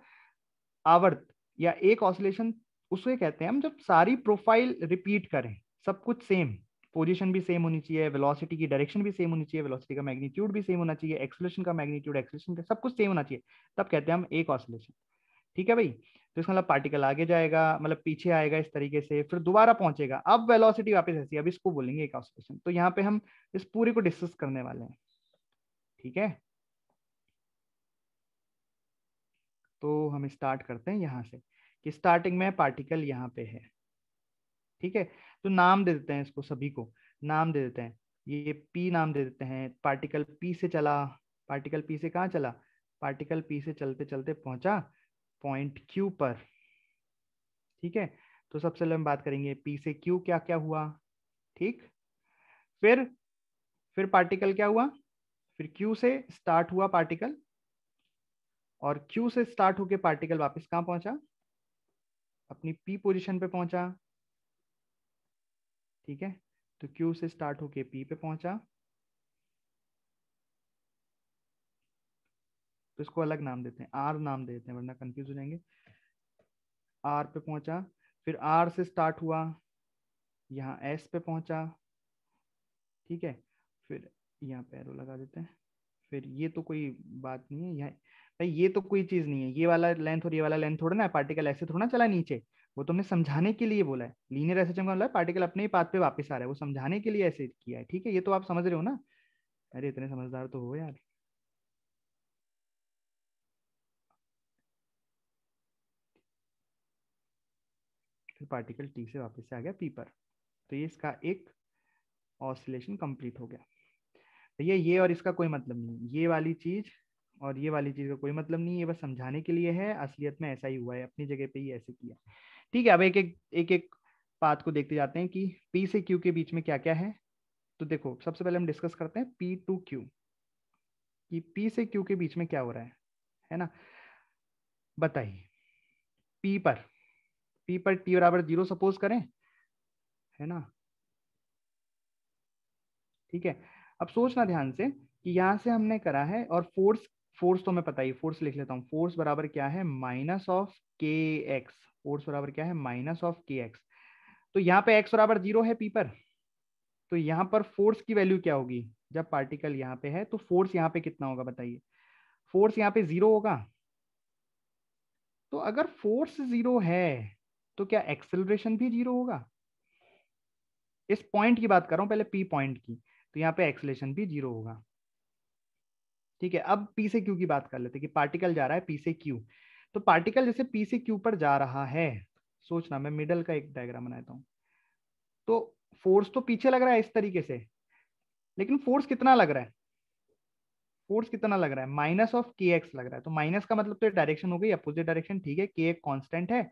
आवर्त या एक ऑसिलेशन उसे कहते हैं हम जब सारी प्रोफाइल रिपीट करें, सब कुछ सेम, पोजीशन भी सेम होनी चाहिए, वेलोसिटी की डायरेक्शन भी सेम होनी चाहिए, वेलोसिटी का मैग्नीट्यूड भी सेम होना चाहिए, एक्सेलरेशन का मैग्नीट्यूड, एक्सेलरेशन का सब कुछ सेम होना चाहिए, तब कहते हैं हम एक ऑसिलेशन। ठीक है भाई, तो इसका मतलब पार्टिकल आगे जाएगा, मतलब पीछे आएगा इस तरीके से, फिर दोबारा पहुंचेगा, अब वेलोसिटी वापस ऐसी, अब इसको बोलेंगे एक ऑसिलेशन। तो यहाँ पे हम इस पूरे को डिस्कस करने वाले हैं। ठीक है, तो हम स्टार्ट करते हैं यहाँ से कि स्टार्टिंग में पार्टिकल यहाँ पे है। ठीक है, तो नाम दे देते हैं इसको, सभी को नाम दे देते हैं। ये पी नाम दे देते हैं, पार्टिकल पी से चला, पार्टिकल पी से कहाँ चला, पार्टिकल पी से चलते चलते पहुंचा पॉइंट क्यू पर। ठीक है, तो सबसे पहले हम बात करेंगे पी से क्यू क्या क्या हुआ। ठीक, फिर फिर पार्टिकल क्या हुआ, फिर क्यू से स्टार्ट हुआ पार्टिकल, और क्यू से स्टार्ट होके पार्टिकल वापस कहाँ पहुंचा, अपनी पी पोजीशन पे पहुंचा। ठीक है, तो क्यू से स्टार्ट होके पी पे पहुंचा, तो इसको अलग नाम देते हैं, आर नाम देते हैं वरना कंफ्यूज हो जाएंगे। आर पे पहुंचा, फिर आर से स्टार्ट हुआ, यहाँ एस पे पहुंचा, ठीक है, फिर यहाँ पे एरो लगा देते हैं, फिर ये तो कोई बात नहीं है यहाँ, भाई ये तो कोई चीज नहीं है, ये वाला लेंथ और ये वाला लेंथ थोड़ा ना है, पार्टिकल ऐसे थोड़ा ना चला नीचे, वो तुमने समझाने के लिए बोला है, लीनियर एसएचएम का मतलब पार्टिकल अपने ही पाथ पे वापस आ रहा है, वो समझाने के लिए ऐसे किया है, ठीक है, ये तो आप समझ रहे हो ना। अरे इतने समझदार तो हो यार। फिर पार्टिकल टी से वापस से आ गया पी पर, तो ये इसका एक ऑसिलेशन कंप्लीट हो गया। तो ये और इसका कोई मतलब नहीं, ये वाली चीज और ये वाली चीज का कोई मतलब नहीं, ये बस समझाने के लिए है, असलियत में ऐसा ही हुआ है, अपनी जगह पे ही ऐसे किया। ठीक है, अब एक एक बात को देखते जाते हैं कि पी से क्यू के बीच में क्या क्या है। तो देखो सबसे पहले हम डिस्कस करते हैं पी टू क्यू, कि पी से क्यू के बीच में क्या हो रहा है ना। बताइए, पी पर पी पर टी बराबर 0 सपोज करें, है ना, ठीक है। अब सोचना ध्यान से कि यहां से हमने करा है, और फोर्स, फोर्स तो मैं पता ही, फोर्स लिख लेता हूँ, फोर्स बराबर क्या है, minus of k x, force बराबर क्या है, माइनस ऑफ के एक्स। तो यहाँ पे एक्स बराबर 0 है पी पर, तो यहाँ पर फोर्स की वैल्यू क्या होगी, जब पार्टिकल यहाँ पे है तो फोर्स यहाँ पे कितना होगा बताइए, फोर्स यहाँ पे 0 होगा। तो अगर फोर्स 0 है तो क्या एक्सेलरेशन भी 0 होगा, इस पॉइंट की बात कर रहा हूं पहले, पी पॉइंट की, तो यहाँ पे एक्सेलरेशन भी 0 होगा। ठीक है, अब पी से क्यू की बात कर लेते हैं कि पार्टिकल जा रहा है पी से क्यू, तो पार्टिकल जैसे पी से क्यू पर जा रहा है, सोचना, मैं मिडल का एक डायग्राम बनाता हूं, तो फोर्स तो पीछे लग रहा है इस तरीके से, लेकिन फोर्स कितना लग रहा है, फोर्स कितना लग रहा है, माइनस ऑफ के एक्स लग रहा है, तो माइनस का मतलब तो डायरेक्शन हो गई अपोजिट डायरेक्शन, ठीक है, के एक कांस्टेंट है,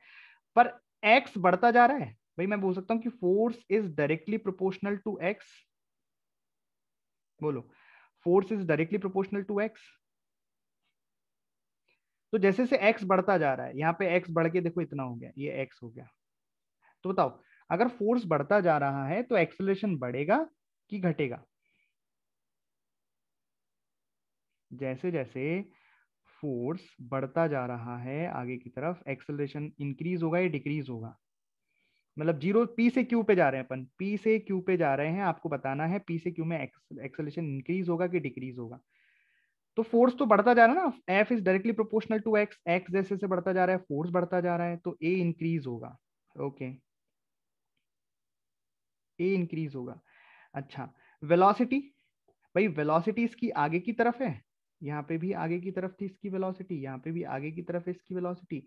पर एक्स बढ़ता जा रहा है, भाई मैं बोल सकता हूं कि force is directly proportional to x, बोलो, force is directly proportional to x. तो जैसे से एक्स बढ़ता जा रहा है, यहाँ पे एक्स बढ़ के देखो इतना हो गया, ये एक्स हो गया, तो बताओ अगर फोर्स बढ़ता जा रहा है तो एक्सेलरेशन बढ़ेगा कि घटेगा, जैसे जैसे फोर्स बढ़ता जा रहा है आगे की तरफ, एक्सेलरेशन इंक्रीज होगा या डिक्रीज होगा, मतलब जीरो, पी से क्यू पे जा रहे हैं अपन, पी से क्यू पे जा रहे हैं, आपको बताना है पी से क्यू में एक्सेलरेशन इंक्रीज होगा कि डिक्रीज होगा। तो फोर्स तो बढ़ता जा रहा है ना, F is directly proportional to x, x जैसे से बढ़ता जा रहा है फोर्स बढ़ता जा रहा है, तो ए इंक्रीज होगा, ओके, ए इंक्रीज होगा। अच्छा, वेलोसिटी, भाई वेलोसिटी इसकी आगे की तरफ है, यहाँ पे भी आगे की तरफ थी इसकी वेलोसिटी, यहाँ पे भी आगे की तरफ है इसकी वेलोसिटी,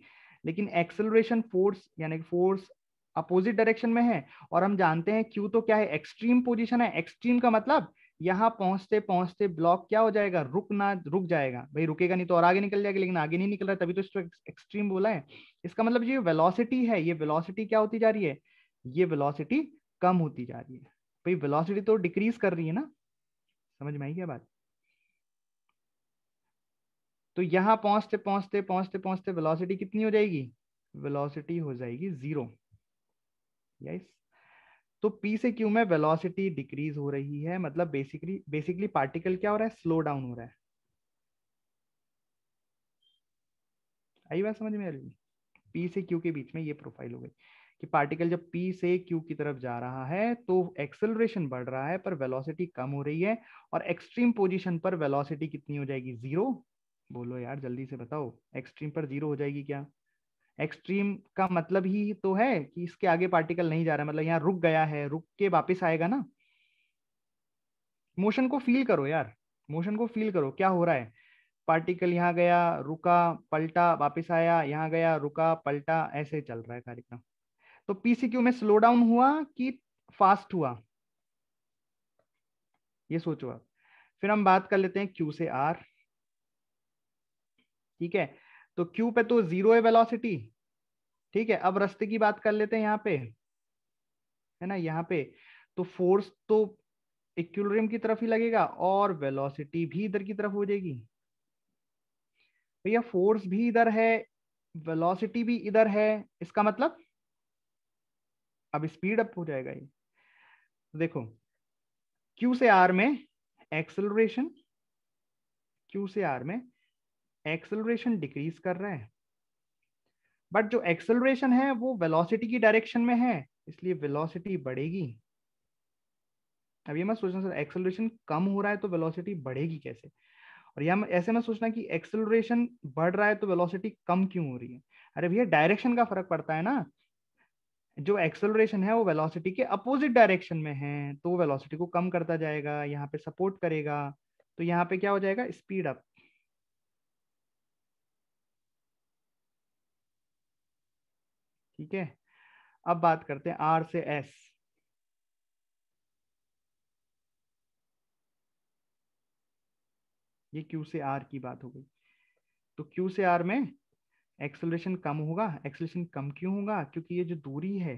लेकिन एक्सेलरेशन फोर्स यानी कि फोर्स अपोजिट डायरेक्शन में है, और हम जानते हैं क्यू तो क्या है, एक्सट्रीम पोजीशन है, एक्सट्रीम का मतलब यहाँ पहुंचते पहुंचते ब्लॉक क्या हो जाएगा, रुक जाएगा, भाई रुकेगा नहीं तो और आगे निकल जाएगा, लेकिन आगे नहीं निकल रहा है, तभी तो इसको एक्सट्रीम बोला है। इसका मतलब ये वेलोसिटी है, ये वेलोसिटी क्या होती जा रही है, ये वेलोसिटी कम होती जा रही है, भाई वेलोसिटी तो डिक्रीज कर रही है ना, समझ में आई क्या बात। तो यहां पहुंचते पहुंचते पहुंचते पहुंचते वेलोसिटी कितनी हो जाएगी, वेलोसिटी हो जाएगी 0, यस। तो पी से क्यू में वेलोसिटी डिक्रीज हो रही है, मतलब बेसिकली बेसिकली पार्टिकल क्या हो रहा है, स्लो डाउन हो रहा है। आई बात समझ में आ रही, पी से क्यू के बीच में ये प्रोफाइल हो गई कि पार्टिकल जब पी से क्यू की तरफ जा रहा है तो एक्सेलरेशन बढ़ रहा है पर वेलोसिटी कम हो रही है, और एक्सट्रीम पोजीशन पर वेलोसिटी कितनी हो जाएगी, 0। बोलो यार जल्दी से बताओ, एक्सट्रीम पर 0 हो जाएगी क्या, एक्सट्रीम का मतलब ही तो है कि इसके आगे पार्टिकल नहीं जा रहा, मतलब यहाँ रुक गया है, रुक के वापस आएगा ना। मोशन को फील करो यार, मोशन को फील करो क्या हो रहा है, पार्टिकल यहाँ गया, रुका, पलटा, वापस आया, यहाँ गया, रुका, पलटा, ऐसे चल रहा है कार्यक्रम। तो पीसीक्यू में स्लो डाउन हुआ कि फास्ट हुआ, ये सोचो आप। फिर हम बात कर लेते हैं क्यू से आर, ठीक है, तो क्यू पे तो 0 है वेलोसिटी, ठीक है, अब रास्ते की बात कर लेते हैं यहाँ पे, है ना, यहाँ पे तो फोर्स तो इक्विलिब्रियम की तरफ ही लगेगा और वेलोसिटी भी इधर की तरफ हो जाएगी, भैया फोर्स भी इधर है, वेलोसिटी भी इधर है, इसका मतलब अब स्पीड अप हो जाएगा ये। देखो क्यू से आर में एक्सेलरेशन, क्यू से आर में एक्सेलरेशन डिक्रीज कर रहा है, बट जो एक्सेलरेशन है वो वेलोसिटी की डायरेक्शन में है, इसलिए वेलोसिटी बढ़ेगी। अब ये मत सोचना सर एक्सेलरेशन कम हो रहा है तो वेलोसिटी बढ़ेगी कैसे, और या ऐसे मत सोचना कि एक्सेलरेशन बढ़ रहा है तो वेलोसिटी कम क्यों हो रही है। अरे भैया डायरेक्शन का फर्क पड़ता है ना, जो एक्सेलरेशन है वो वेलोसिटी के अपोजिट डायरेक्शन में है, तो वो वेलोसिटी को कम करता जाएगा, यहाँ पे सपोर्ट करेगा, तो यहाँ पे क्या हो जाएगा, स्पीड अप। ठीक है, अब बात करते हैं आर से एस। ये क्यू से आर की बात हो गई, तो क्यू से आर में एक्सेलरेशन कम होगा। एक्सेलरेशन कम क्यों होगा, क्योंकि ये जो दूरी है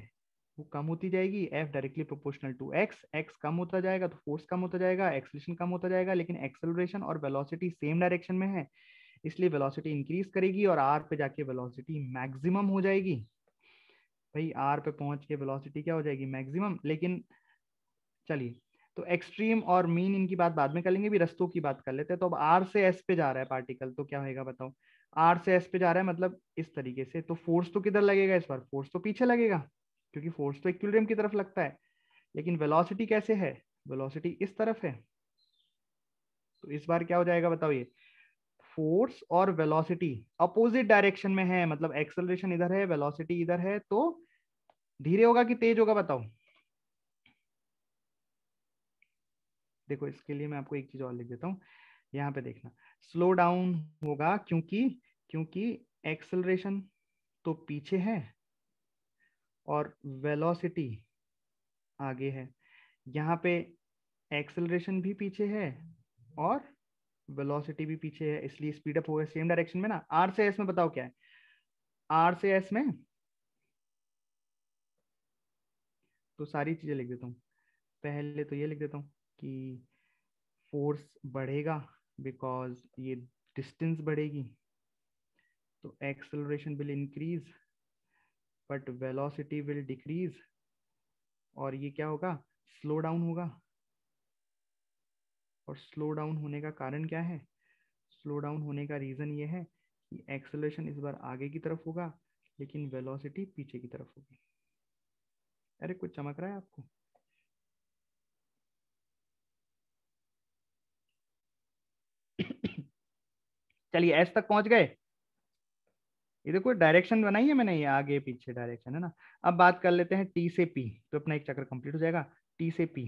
वो कम होती जाएगी, F directly proportional to x, x कम होता जाएगा तो फोर्स कम होता जाएगा, एक्सेलरेशन कम होता जाएगा, लेकिन एक्सेलरेशन और वेलोसिटी सेम डायरेक्शन में है, इसलिए वेलोसिटी इंक्रीज करेगी और आर पे जाके वेलोसिटी मैक्सिमम हो जाएगी। भाई आर पे पहुंच के वेलोसिटी क्या हो जाएगी, मैक्सिमम। लेकिन चलिए, तो एक्सट्रीम और मीन इनकी बात बाद में कर लेंगे, भी रस्तों की बात कर लेते हैं। तो अब आर से एस पे जा रहा है पार्टिकल, तो क्या होगा बताओ, आर से एस पे जा रहा है मतलब इस तरीके से, तो फोर्स तो किधर लगेगा इस बार, फोर्स तो पीछे लगेगा, क्योंकि फोर्स तो इक्विलिब्रियम की तरफ लगता है। लेकिन वेलोसिटी कैसे है, वेलोसिटी इस तरफ है, तो इस बार क्या हो जाएगा बताओ, ये फोर्स और वेलोसिटी अपोजिट डायरेक्शन में है, मतलब एक्सेलरेशन इधर है, वेलोसिटी इधर है, तो धीरे होगा कि तेज होगा बताओ। देखो इसके लिए मैं आपको एक चीज और लिख देता हूँ, यहाँ पे देखना, स्लो डाउन होगा, क्योंकि क्योंकि एक्सेलरेशन तो पीछे है और वेलोसिटी आगे है। यहाँ पे एक्सेलरेशन भी पीछे है और वेलोसिटी भी पीछे है, इसलिए स्पीड अप होगा सेम डायरेक्शन में ना। आर से एस में बताओ क्या है, आर से एस में तो सारी चीजें लिख देता हूँ। पहले तो ये लिख देता हूँ कि फोर्स बढ़ेगा बिकॉज ये डिस्टेंस बढ़ेगी, तो acceleration will increase but velocity will decrease, और ये क्या होगा, स्लो डाउन होगा। और स्लो डाउन होने का कारण क्या है, स्लो डाउन होने का रीजन ये है कि एक्सेलरेशन इस बार आगे की तरफ होगा लेकिन वेलोसिटी पीछे की तरफ होगी। अरे कुछ चमक रहा है आपको, चलिए एस तक पहुंच गए। ये देखो डायरेक्शन बनाई है मैंने, ये आगे पीछे डायरेक्शन है ना। अब बात कर लेते हैं टी से पी, तो अपना एक चक्र कंप्लीट हो जाएगा। टी से पी,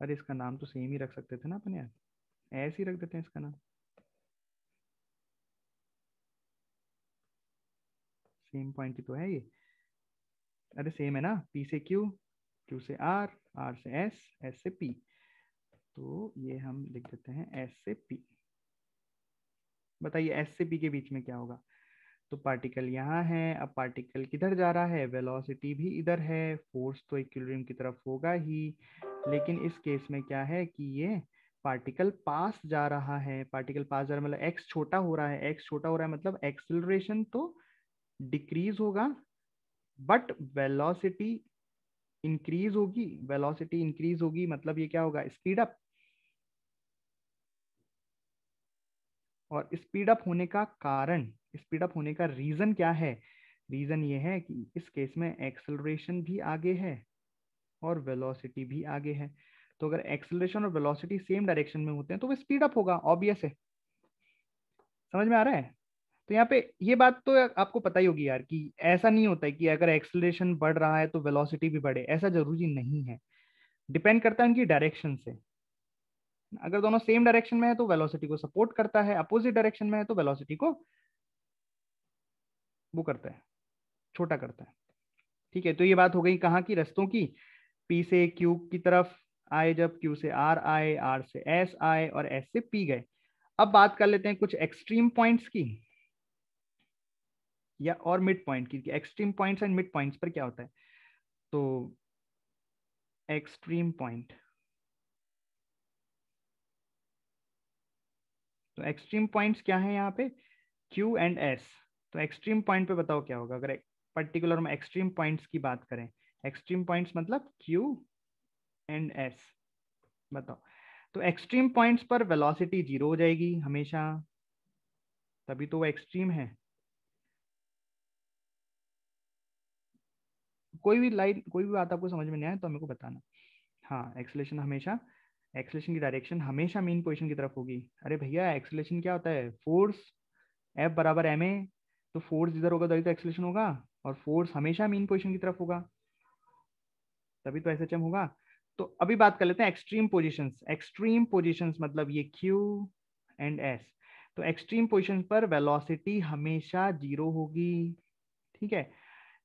अरे इसका नाम तो सेम ही रख सकते थे ना अपन यार, ऐसे ही रख देते हैं इसका नाम, सेम पॉइंट ही तो है ये। अरे सेम है ना, पी से क्यू, क्यू से आर, आर से एस, एस से पी, तो ये हम लिख देते हैं एस से पी। बताइए एस से पी के बीच में क्या होगा, तो पार्टिकल यहाँ है, अब पार्टिकल किधर जा रहा है, वेलोसिटी भी इधर है, फोर्स तो इक्विलिब्रियम की तरफ होगा ही, लेकिन इस केस में क्या है कि ये पार्टिकल पास जा रहा है, पार्टिकल पास जा रहा है मतलब एक्स छोटा हो रहा है, एक्स छोटा हो रहा है मतलब एक्सेलरेशन तो डिक्रीज होगा बट वेलोसिटी इंक्रीज होगी, वेलोसिटी इंक्रीज होगी मतलब ये क्या होगा, स्पीड अप। और स्पीड अप होने का कारण, स्पीड अप होने का रीजन क्या है, रीजन ये है कि इस केस में एक्सेलरेशन भी आगे है और वेलोसिटी भी आगे है, तो अगर एक्सेलरेशन और वेलोसिटी सेम डायरेक्शन में होते हैं तो वो स्पीड अप होगा, ऑब्वियस है। समझ में आ रहा है, तो यहाँ पे ये बात तो आपको पता ही होगी यार कि ऐसा नहीं होता है कि अगर एक्सेलरेशन बढ़ रहा है तो वेलोसिटी भी बढ़े, ऐसा जरूरी नहीं है, डिपेंड करता है उनकी डायरेक्शन से। अगर दोनों सेम डायरेक्शन में है तो वेलोसिटी को सपोर्ट करता है, अपोजिट डायरेक्शन में है तो वेलोसिटी को वो करता है, छोटा करता है। ठीक है, तो ये बात हो गई कहाँ की, रस्तों की। पी से क्यू की तरफ आए, जब क्यू से आर आए, आर से एस आए और एस से पी गए। अब बात कर लेते हैं कुछ एक्सट्रीम पॉइंट्स की या और मिड पॉइंट की, extreme points and mid points पर क्या होता है। तो एक्सट्रीम पॉइंट, तो एक्सट्रीम पॉइंट्स क्या है यहाँ पे, क्यू एंड एस। तो एक्सट्रीम पॉइंट पे बताओ क्या होगा, अगर पर्टिकुलर में एक्सट्रीम पॉइंट्स की बात करें, एक्सट्रीम पॉइंट्स मतलब क्यू एंड एस, बताओ। तो एक्सट्रीम पॉइंट्स पर वेलोसिटी 0 हो जाएगी हमेशा, तभी तो वो एक्सट्रीम है। कोई भी लाइन, कोई भी बात आपको समझ में नहीं आए तो मेरे को बताना। हाँ, एक्सेलेरेशन हमेशा, एक्सेलेरेशन की डायरेक्शन हमेशा मीन पोजीशन की तरफ होगी। अरे भैया, एक्सेलेरेशन क्या होता है? फोर्स F बराबर ma, तो फोर्स इधर होगा तभी तो एक्सेलेरेशन होगा, और फोर्स हमेशा मीन पोजीशन की तरफ होगा, तभी तो SHM होगा। तो अभी बात कर लेते हैं एक्सट्रीम पोजीशंस। एक्सट्रीम पोजीशंस मतलब ये Q एंड S। तो एक्सट्रीम पोजीशन पर वेलोसिटी हमेशा 0 होगी, ठीक है।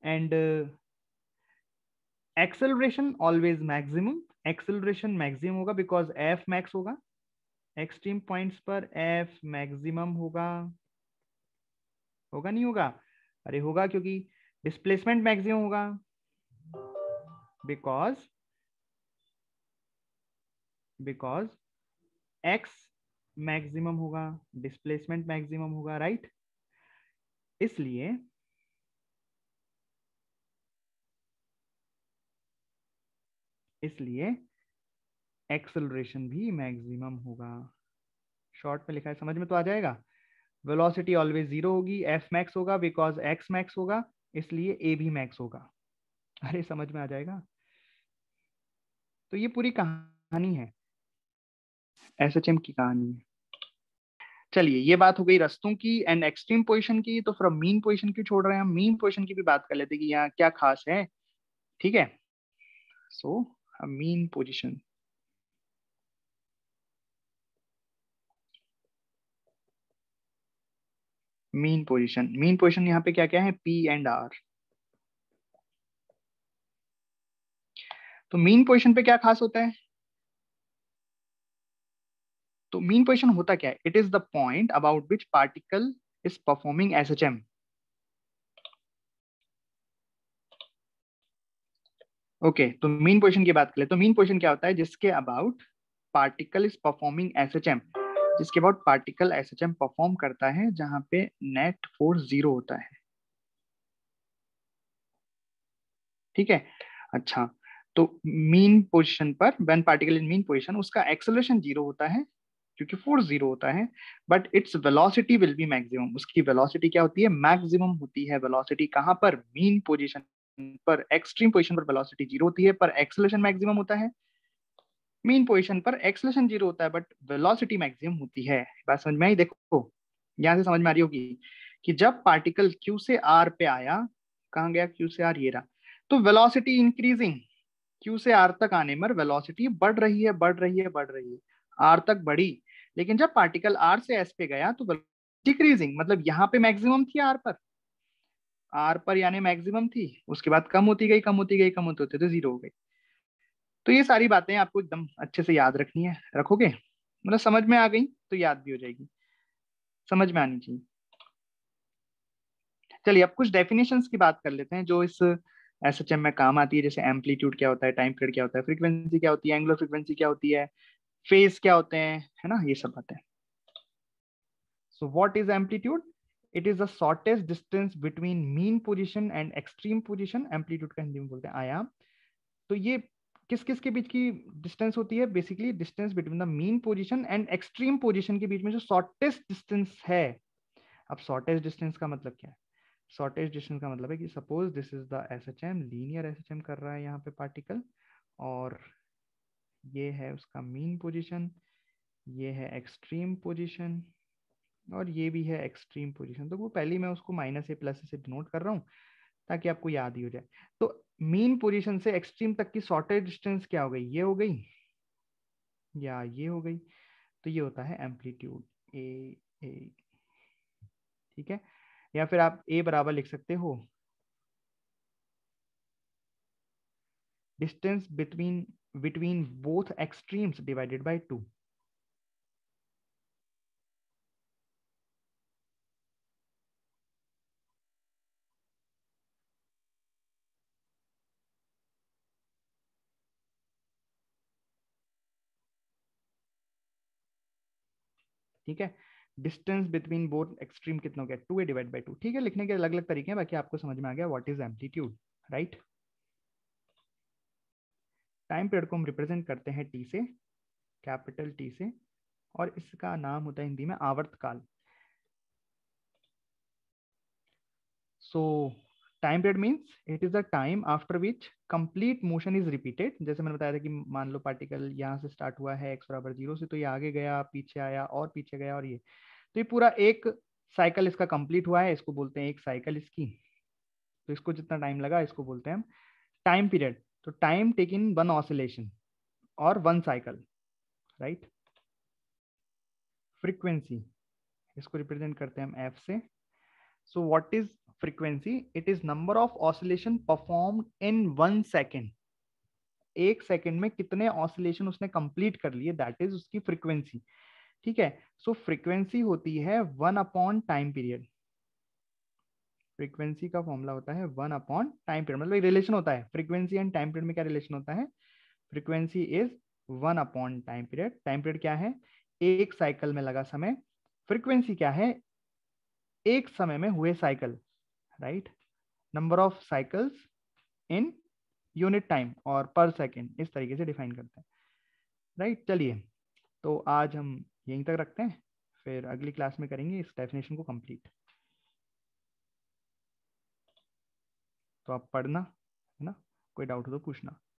And acceleration always maximum, acceleration maximum होगा बिकॉज F मैक्स होगा। एक्सट्रीम पॉइंट्स पर F मैक्सिमम होगा, होगा नहीं होगा? अरे होगा, क्योंकि डिस्प्लेसमेंट मैक्सिमम होगा, बिकॉज बिकॉज x मैक्सिमम होगा, डिस्प्लेसमेंट मैक्सिमम होगा, राइट। इसलिए इसलिए एक्सेलरेशन भी मैक्सिमम होगा। शॉर्ट में लिखा है, समझ में तो आ जाएगा। वेलोसिटी ऑलवेज 0 होगी, F मैक्स होगा बिकॉज x मैक्स होगा, इसलिए A भी मैक्स होगा। अरे समझ में आ जाएगा। तो ये पूरी कहानी है, SHM की कहानी है। चलिए, ये बात हो गई रास्तों की एंड एक्सट्रीम पोजीशन की। तो फ्रॉम मीन पोजीशन क्यों छोड़ रहे हैं हम? मीन पोजीशन की भी बात कर लेते हैं कि यहाँ क्या खास है, ठीक है। So mean position, mean position यहाँ पे क्या क्या है? P and R। तो मीन पोजीशन पे क्या खास होता है? तो मीन पोजीशन होता क्या है? It is the point about which particle is performing SHM। Okay, तो मीन पोजीशन की बात करें तो मीन पोजीशन क्या होता है? जिसके about particle is performing SHM, जिसके अबाउट पार्टिकल SHM परफॉर्म करता है, जहां पे नेट फोर्स 0 होता है, ठीक है। अच्छा, तो मीन पोजीशन पर when particle in mean position, उसका एक्सेलरेशन 0 होता है क्योंकि फोर्स 0 होता है, but its velocity will be maximum. उसकी वेलोसिटी क्या होती है? मैक्सिमम होती है। वेलोसिटी कहां पर? मीन पोजीशन पर। एक्सट्रीम पोजीशन पर वेलोसिटी 0 होती है पर एक्सेलरेशन मैक्सिमम होता है। मीन पोजीशन पर एक्सेलरेशन 0 होता है बट वेलोसिटी मैक्सिमम होती है। बात समझ में आई? देखो, यहां से समझ में आ रही होगी कि जब पार्टिकल Q से R पे आया, कहां गया Q से R? ये रहा। तो वेलोसिटी इंक्रीजिंग, Q से R तक आने पर वेलोसिटी बढ़ रही है, बढ़ रही है, बढ़ रही है, R तक बढ़ी। लेकिन जब पार्टिकल R से S पे गया तो डिक्रीजिंग, मतलब यहाँ पे मैक्सिमम थी R पर यानी मैक्सिमम थी, उसके बाद कम होती गई, कम होती गई, कम होते होते तो 0 हो गई। तो ये सारी बातें आपको एकदम अच्छे से याद रखनी है। रखोगे? मतलब समझ में आ गई तो याद भी हो जाएगी, समझ में आनी चाहिए। चलिए, अब कुछ डेफिनेशंस की बात कर लेते हैं जो इस SHM में काम आती है। जैसे एम्पलीट्यूड क्या होता है, टाइम पीरियड क्या होता है, फ्रीक्वेंसी क्या होती है, एंगुलर फ्रीक्वेंसी क्या होती है, फेज क्या होते हैं, है ना, ये सब बातें। सो what is amplitude? It is the shortest distance between mean position and extreme position. Amplitude का हिंदी में बोलते हैं आयाम। तो ये किस किस के बीच की डिस्टेंस होती है? Basically distance between the mean position and extreme position के बीच में जो शॉर्टेस्ट डिस्टेंस है। अब शॉर्टेस्ट डिस्टेंस का मतलब क्या है? शॉर्टेस्ट डिस्टेंस का मतलब है कि suppose this is the SHM, linear SHM कर रहा है यहाँ पे पार्टिकल, और ये है उसका मीन पोजीशन, ये है एक्सट्रीम पोजीशन, और ये भी है एक्सट्रीम पोजीशन। तो वो पहले मैं उसको -a+a से डिनोट कर रहा हूँ ताकि आपको याद ही हो जाए। तो मीन पोजीशन से एक्सट्रीम तक की शॉर्टेस्ट डिस्टेंस क्या हो गई? ये हो गई या ये हो गई। तो ये होता है एम्पलीट्यूड ए। ठीक है, या फिर आप ए बराबर लिख सकते हो distance between both extremes divided by 2। ठीक है, डिस्टेंस बिटवीन बोथ एक्सट्रीम कितना हो गया? 2a divide by 2। ठीक है, लिखने के अलग अलग तरीके हैं, बाकी आपको समझ में आ गया what is amplitude, right. Time period को हम रिप्रेजेंट करते हैं T से, कैपिटल टी से, और इसका नाम होता है हिंदी में आवर्तकाल। So time period means it is the time after which complete motion is repeated. जैसे मैंने बताया था कि मान लो पार्टिकल यहाँ से स्टार्ट हुआ है x बराबर 0 से, तो ये आगे गया, पीछे आया और पीछे गया, और ये तो ये पूरा एक साइकिल इसका कंप्लीट हुआ है, इसको बोलते हैं एक साइकिल इसकी। तो इसको जितना टाइम लगा इसको बोलते हैं हम टाइम पीरियड। तो time take in one oscillation और वन साइकिल, राइट। फ्रीक्वेंसी, इसको रिप्रेजेंट करते हैं हम एफ से। So what is frequency? It is number of oscillation performed in 1 second. एक सेकेंड में कितने ऑसिलेशन उसने कंप्लीट कर लिए, दैट इज उसकी फ्रीक्वेंसी। ठीक है, सो फ्रीक्वेंसी होती है 1 अपॉन टाइम पीरियड। फ्रीक्वेंसी का फॉर्मूला होता है 1 अपॉन टाइम पीरियड, मतलब रिलेशन होता है फ्रीक्वेंसी एंड टाइम पीरियड में। क्या रिलेशन होता है? Frequency is 1 upon time period. Time period क्या है? एक साइकिल में लगा समय। फ्रीक्वेंसी क्या है? एक समय में हुए cycle, right. Number of cycles in unit time और पर सेकेंड, इस तरीके से डिफाइन करते हैं, राइट। चलिए, तो आज हम यहीं तक रखते हैं, फिर अगली क्लास में करेंगे इस डेफिनेशन को कंप्लीट। तो आप पढ़ना, है ना, कोई डाउट हो तो पूछना।